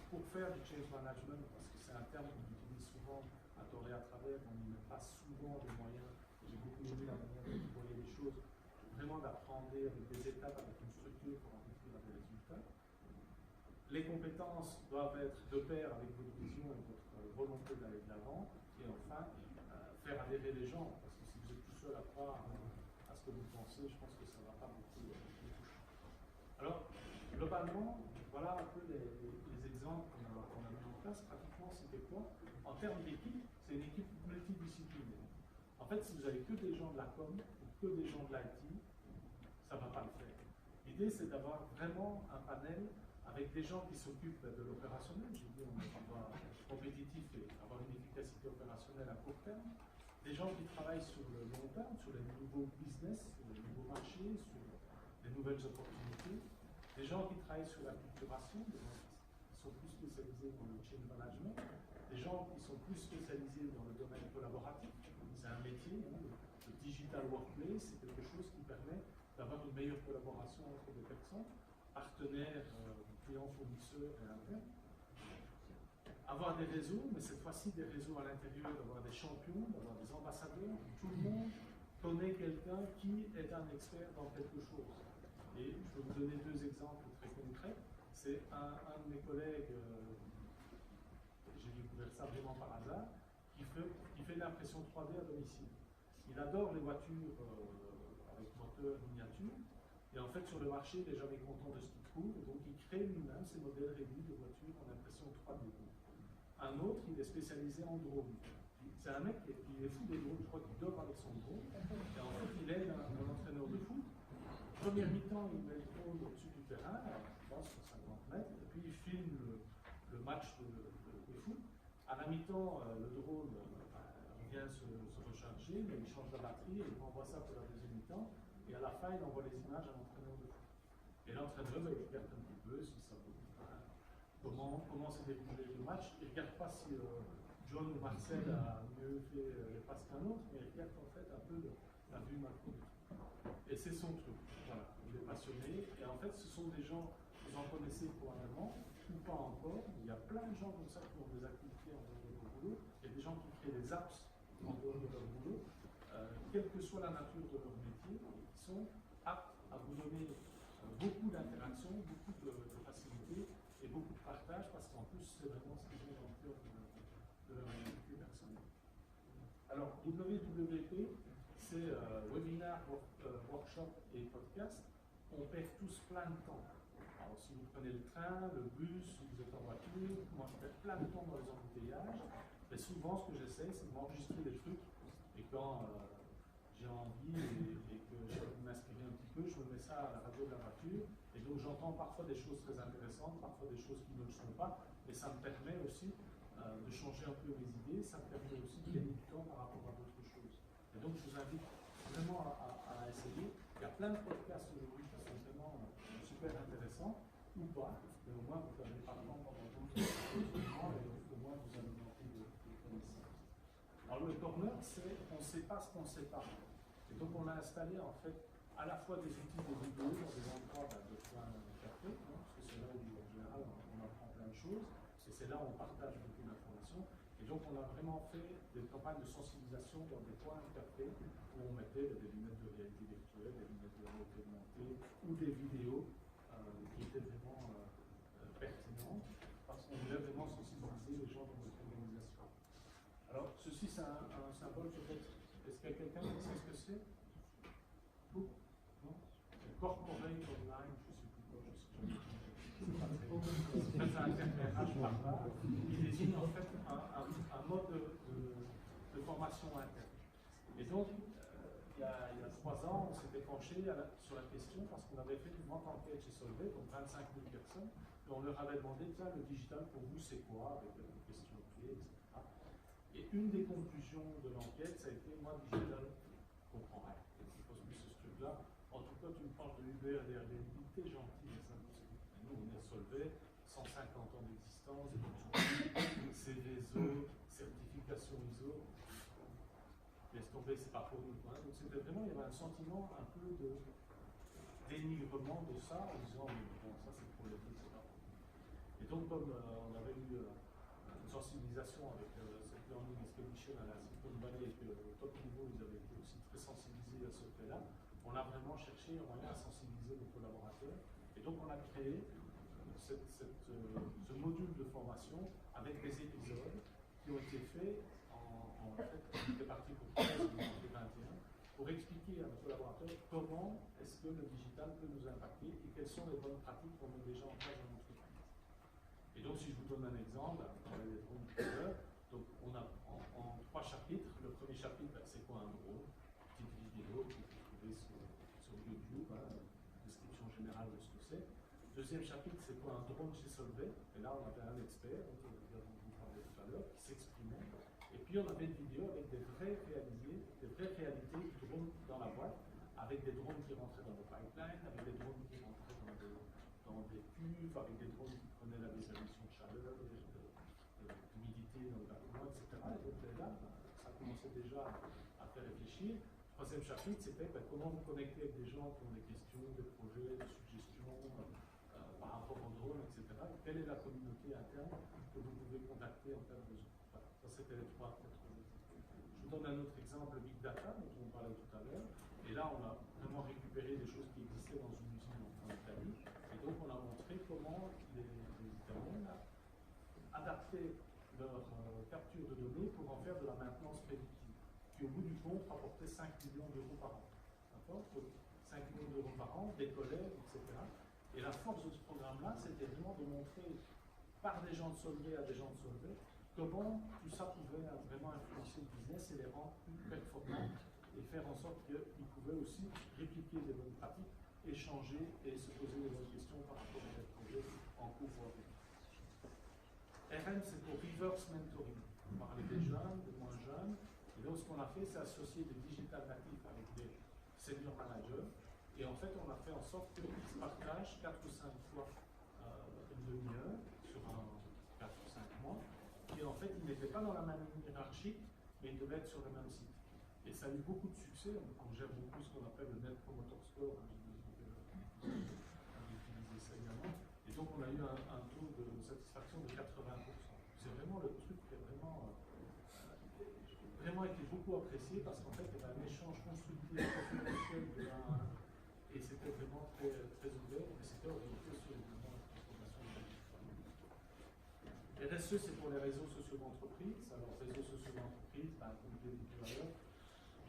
Pour faire du change management, parce que c'est un terme qu'on utilise souvent à tort et à travers, on n'y met pas souvent des moyens. J'ai beaucoup aimé la manière dont vous voyez les choses, vraiment d'apprendre avec des étapes, avec une structure pour aboutir à des résultats. Les compétences doivent être de pair avec votre vision et votre volonté d'aller de l'avant. Et enfin, faire adhérer les gens, parce que si vous êtes tout seul à croire à ce que vous pensez, je pense que ça ne va pas beaucoup toucher. Alors, globalement, voilà un peu les exemples qu'on a mis en place. Pratiquement, c'était quoi? En termes d'équipe, c'est une équipe multidisciplinaire. En fait, si vous n'avez que des gens de la com ou que des gens de l'IT, ça ne va pas le faire. L'idée, c'est d'avoir vraiment un panel avec des gens qui s'occupent de l'opérationnel. J'ai dit, on va être compétitif et avoir une efficacité opérationnelle à court terme. Des gens qui travaillent sur le long terme, sur les nouveaux business, sur les nouveaux marchés, sur les nouvelles opportunités. Des gens qui travaillent sur la culturation, des gens qui sont plus spécialisés dans le change management. Des gens qui sont plus spécialisés dans le domaine collaboratif. C'est un métier, le digital workplace, c'est quelque chose qui permet d'avoir une meilleure collaboration entre des personnes, partenaires, clients, fournisseurs et internes. Avoir des réseaux, mais cette fois-ci des réseaux à l'intérieur, d'avoir des champions, d'avoir des ambassadeurs, tout le monde connaît quelqu'un qui est un expert dans quelque chose. Et je vais vous donner 2 exemples très concrets. C'est un de mes collègues, j'ai découvert ça vraiment par hasard, qui fait de l'impression 3D à domicile. Il adore les voitures avec moteur miniature, et en fait sur le marché il n'est jamais content de ce qu'il trouve, et donc il crée lui-même ses modèles réduits de voitures en impression 3D. Un autre, il est spécialisé en drone. C'est un mec qui est fou des drones, je crois qu'il dort avec son drone, et en fait il est un entraîneur de foot. Première mi-temps, il met le drone au-dessus du terrain, je pense 50 mètres, et puis il filme le match de foot. À la mi-temps, le drone vient se recharger, mais il change la batterie, et il renvoie ça pour la deuxième mi-temps, et à la fin, il envoie les images à l'entraîneur de foot. Et l'entraîneur, il regarde un petit peu si ça comment s'est déroulé le match. Il ne regarde pas si John ou Marcel a mieux fait les passes qu'un autre, mais il regarde en fait un peu la vue macro du truc. Et c'est son truc. Voilà, il est passionné. Et en fait, ce sont des gens, vous en connaissez probablement, ou pas encore. Il y a plein de gens comme ça qui ont des activités en dehors de leur boulot. Il y a des gens qui créent des apps en dehors de leur boulot, quelle que soit la nature de leur métier, qui sont aptes à vous donner beaucoup d'interactions, beaucoup de facilité et beaucoup de partage, parce qu'en plus, c'est vraiment ce qu'ils ont dans le cœur de leur activité personnelle. Alors, WWP, c'est webinaire, workshop et podcast. On perd tous plein de temps. Alors, si vous prenez le train, le bus, si vous êtes en voiture, moi je perds plein de temps dans les embouteillages. Et souvent, ce que j'essaie, c'est de m'enregistrer des trucs. Et quand j'ai envie et que j'ai envie de m'inspirer un petit peu, je me mets ça à la radio de la voiture. Et donc, j'entends parfois des choses très intéressantes, parfois des choses qui ne le sont pas. Et ça me permet aussi de changer un peu mes idées. Ça me permet aussi de gagner du temps par rapport à d'autres choses. Et donc, je vous invite vraiment à essayer. Il y a plein de podcasts aujourd'hui qui sont vraiment super intéressants, ou pas, mais au moins vous n'avez pas le temps pendant d'autres choses, et au moins vous avez manqué de connaissances. Alors le corner, c'est on ne sait pas ce qu'on ne sait pas. Et donc on a installé en fait à la fois des outils de vidéo dans des endroits de points café, hein, parce que c'est là où en général on apprend plein de choses, et c'est là où on partage beaucoup d'informations. Et donc on a vraiment fait des campagnes de sensibilisation dans des points café où on mettait des lunettes de réalité virtuelle, des lunettes de réalité augmentée ou des vidéos qui étaient vraiment pertinentes parce qu'on voulait vraiment sensibiliser les gens dans notre organisation. Alors ceci c'est un symbole peut-être. Est-ce qu'il y a quelqu'un qui sait ce que c'est? Non? Corporate Online, je ne sais plus quoi, c'est un terme RH par là. Il désigne en fait un mode de formation interne. Et donc, il y a 3 ans, on s'était penché sur la question parce qu'on avait fait une grande enquête chez Solvay, donc 25 000 personnes, et on leur avait demandé, tiens, le digital pour vous c'est quoi, avec des questions clés, etc. Et une des conclusions de l'enquête, ça a été, moi, digital, je comprends rien. Il faut se ce truc-là. En tout cas, tu me parles de Uber et d'Airbnb, t'es gentil, mais ça, nous, on est Solvay, 150 ans d'existence, ces réseaux, certification ISO. Laisse tomber, c'est pas pour nous. Hein. Donc c'était vraiment, il y avait un sentiment un peu de dénigrement de ça, en disant, mais bon, ça c'est pour les autres, c'est pas pour nous. Et donc, comme on avait eu une sensibilisation avec cette Learning Expedition à la Silicon Valley et que au top niveau, ils avaient été aussi très sensibilisés à ce fait-là, on a vraiment cherché un moyen à sensibiliser nos collaborateurs. Et donc, on a créé ce module de formation avec des épisodes qui ont été faits en fait, on était parti pour 13 et 21, pour expliquer à nos collaborateurs comment est-ce que le digital peut nous impacter et quelles sont les bonnes pratiques qu'on met déjà en place dans l'entreprise. Et donc, si je vous donne un exemple, on parlait des drones tout à l'heure, donc on a en 3 chapitres. Le premier chapitre, c'est quoi un drone? Petite vidéo que vous trouvez sur YouTube, hein, description générale de ce que c'est. Deuxième chapitre, c'est quoi un drone chez Solvay? Et là, on avait un expert, dont vous parlez tout à l'heure, qui s'exprimait. Et puis on avait une vidéo avec des vraies réalités du drone dans la boîte, avec des drones qui rentraient dans le pipeline, avec des drones qui rentraient dans des cuves, avec des drones qui prenaient la visualisation de chaleur, d'humidité dans le bâtiment, etc. Et donc là, ça commençait déjà à faire réfléchir. Troisième chapitre, c'était comment vous connecter avec des gens qui ont des questions, des projets, des suggestions par rapport aux drones, etc. Et quelle est la communauté interne que vous pouvez contacter en cas de besoin. Ça, c'était les 3 peut-être. Je vous donne un autre exemple, Big Data, dont on parlait tout à l'heure. Et là, on a vraiment récupéré des choses qui existaient dans une usine en Italie. Et donc, on a montré comment les Italiens adaptaient leur capture de données pour en faire de la maintenance prédictive, qui au bout du compte rapportait 5 millions d'euros par an. D'accord? 5 millions d'euros par an, des collègues, etc. Et la force de ce programme-là, c'était vraiment de montrer par des gens de Solvay à des gens de Solvay comment tout ça pouvait vraiment influencer le business et les rendre plus performants et faire en sorte qu'ils pouvaient aussi répliquer des bonnes pratiques, échanger et se poser des bonnes questions par rapport à des projets en cours. RM, c'est pour Reverse Mentoring. On parlait des jeunes, des moins jeunes. Et donc, ce qu'on a fait, c'est associer des digital natifs avec des senior managers. Et en fait, on a fait en sorte qu'ils se partagent 4 ou 5 fois une demi-heure sur 4 ou 5 mois. Et en fait, ils n'étaient pas dans la même hiérarchie, mais ils devaient être sur le même site. Et ça a eu beaucoup de succès. On gère beaucoup ce qu'on appelle le Net Promoter Score. Utiliser ça également. Et donc on a eu un taux de satisfaction de 80%. C'est vraiment le truc qui a vraiment été beaucoup apprécié parce qu'en fait il y avait un échange constructif, confidentiel et c'était vraiment très, très ouvert et c'était orienté sur évidemment la transformation de RSE, c'est pour les réseaux sociaux d'entreprise. Alors réseaux sociaux d'entreprise, comme je l'ai dit tout à l'heure,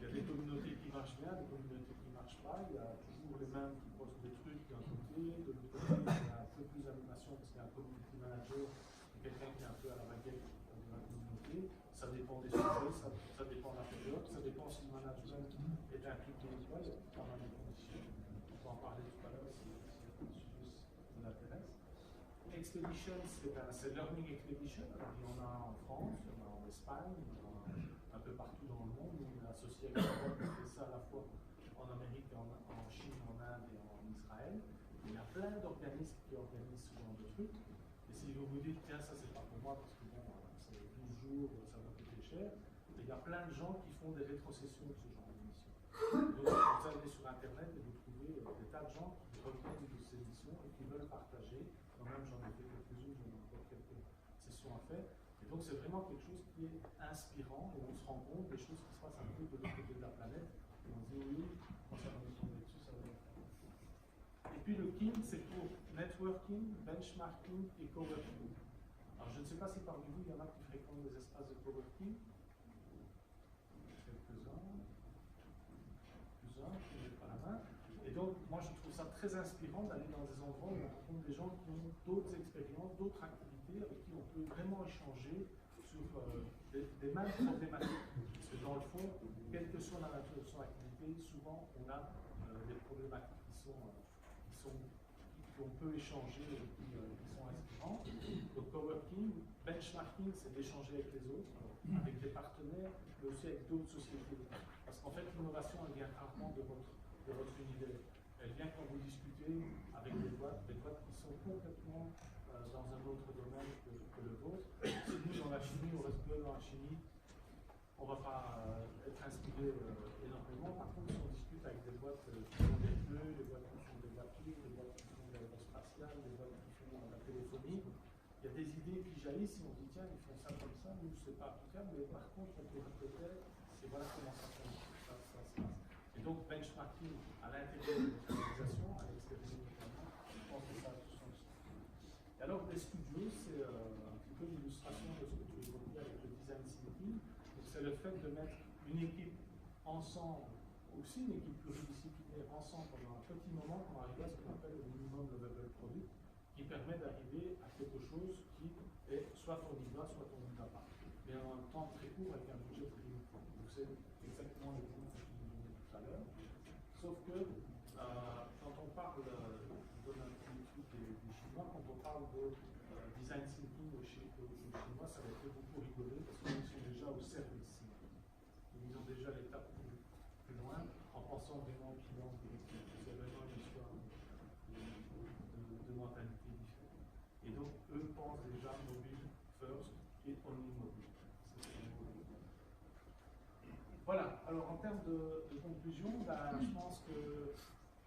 il y a des communautés qui marchent bien, des communautés qui ne marchent pas, il y a toujours les mêmes qui postent des trucs d'un côté, de l'autre côté il y a un peu plus d'animation parce qu'il y a un community manager et quelqu'un qui est un peu à la baguette de la communauté. Ça dépend des sujets, ça dépend de la période, ça dépend si le management est impliqué ou pas, il y a pas mal de conditions. On va en parler tout à l'heure si le sujet vous intéresse. Expedition, c'est Learning Expedition. Alors, il y en a en France, il y en a en Espagne, il y en a un peu partout dans le monde. On est associé avec l'Europe, on fait ça à la fois en Amérique, en Chine, en Inde et en Israël. Il y a plein d'organismes qui organisent ce genre de trucs. Et si vous vous dites, tiens, ça c'est pas pour moi parce que bon, c'est 12 jours, ça va coûter cher, il y a plein de gens qui font des rétrocessions de ce genre d'émissions. Donc vous allez sur Internet et vous trouvez des tas de gens qui reviennent de ces émissions et qui veulent partager. Moi-même j'en ai fait quelques-unes, j'en ai encore quelques sessions à faire. Et donc c'est vraiment quelque chose qui est inspirant et on se rend compte des choses qui se passent un peu de l'autre côté de la planète. Et on se dit oui, quand ça va nous tomber dessus, ça va être. Et puis le KIN, c'est pour networking, benchmarking et coworking. Alors je ne sais pas si parmi vous, il y en a qui fréquentent des espaces de coworking. Quelques-uns, qui ne mettent pas la main. Et donc, moi je trouve ça très inspirant d'aller dans des endroits où on rencontre des gens qui ont d'autres expériences, d'autres activités, avec qui on peut vraiment échanger sur des mêmes problématiques. Parce que dans le fond, quelle que soit la nature de son activité, souvent on a des problématiques qu'on peut échanger et qui sont inspirantes. Donc coworking, benchmarking, c'est d'échanger avec les autres, avec des partenaires, mais aussi avec d'autres sociétés. Parce qu'en fait, l'innovation, elle vient rarement de votre univers. Elle vient quand vous discutez avec des boîtes qui sont complètement dans un autre domaine que le vôtre. Si nous, dans la chimie, on reste que dans la chimie, on ne va pas être inspiré énormément. Par contre, si on discute avec des boîtes qui font des pneus, des boîtes qui font des voitures, des boîtes qui font de l'aérospatiale, des boîtes qui font de la téléphonie, il y a des idées qui jaillissent et on dit tiens, ils font ça comme ça, nous, c'est pas applicable, mais par contre, on peut peut-être, c'est voilà comment ça se passe. Et donc, benchmarking à l'intérieur de l'organisation, à l'extérieur notamment, je pense que ça a tout son sens. Et alors, les studios, c'est un petit peu l'illustration de ce que tu évoquais avec le design thinking. C'est le fait de mettre une équipe ensemble, aussi une équipe pluridisciplinaire ensemble pendant un petit moment pour arriver à ce qu'on appelle le minimum level product, qui permet d'arriver à quelque chose qui est soit on y va, soit on n'y va pas. Mais en un temps très court avec un budget très limité. Donc c'est exactement le point que je vous ai donné tout à l'heure. Sauf que quand on parle, je donne un petit truc des Chinois, quand on parle de design thinking aux Chinois, ça va être beaucoup rigoler parce qu'ils sont déjà au service. Ils ont déjà l'étape plus loin en pensant vraiment aux finances directives. C'est vraiment une histoire de mentalité différente. Et donc, eux pensent déjà mobile first et only mobile. Voilà, alors en termes de conclusion, je pense que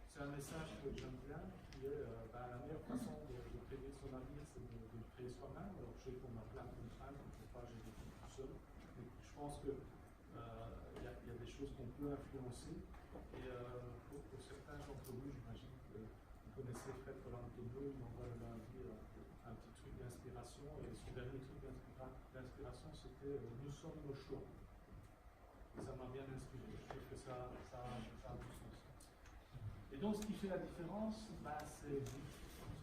c'est un message que j'aime bien, qui est la meilleure façon de prévoir son avenir, c'est de le créer soi-même. Alors je sais qu'on a plein de contraintes, on ne peut pas gérer tout seul, mais je pense que il y a des choses qu'on peut influencer. Et pour certains d'entre vous, j'imagine que vous connaissez Fred Polantonio, il m'envoie le lundi un petit truc d'inspiration. Et son dernier truc d'inspiration, c'était Nous sommes nos choix. Et ça m'a bien inspiré. Je trouve que ça a du sens. Et donc, ce qui fait la différence, c'est vous.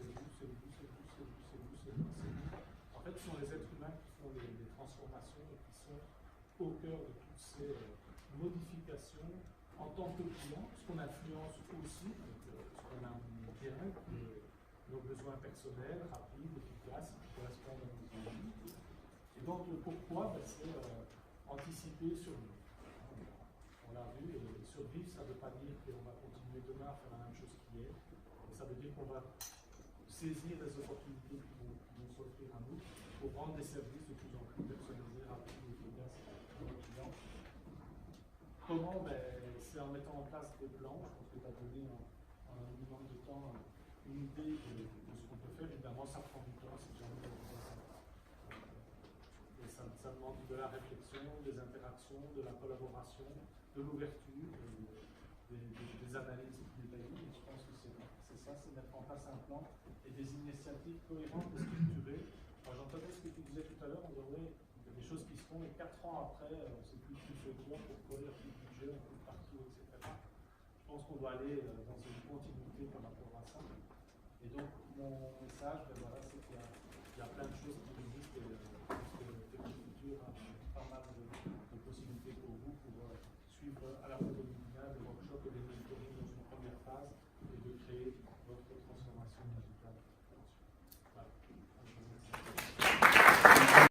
C'est vous. En fait, ce sont les êtres humains qui font les transformations et qui sont au cœur de toutes ces modifications en tant que client, ce qu'on influence aussi, ce qu'on aime bien, nos besoins personnels, rapides, efficaces, qui correspondent à nos envies. Et donc, le pourquoi, c'est anticiper, survivre. On l'a vu, et survivre, ça ne veut pas dire qu'on va continuer demain à faire la même chose qu'hier. Ça veut dire qu'on va saisir les opportunités qui vont s'offrir à nous pour rendre des services de plus en plus personnalisés, rapides et efficaces à nos clients. Comment? C'est en mettant en place des plans. Je pense que tu as donné en un minimum de temps une idée de ce qu'on peut faire. Évidemment, ça prend du temps, c'est jamais comme ça. Et ça demande de la réflexion, des interactions, de la collaboration, de l'ouverture, des analyses détaillées. Et je pense que c'est ça, c'est mettre en place un plan et des initiatives cohérentes et structurées. J'entendais ce que tu disais tout à l'heure, on dirait il y a des choses qui se font et 4 ans après, on ne sait plus qui fait quoi, pourquoi, il y a plus de budget, on coupe partout, etc. Je pense qu'on doit aller dans une continuité par rapport à ça. Et donc, mon message, voilà, c'est qu'il y a plein de choses qui existent et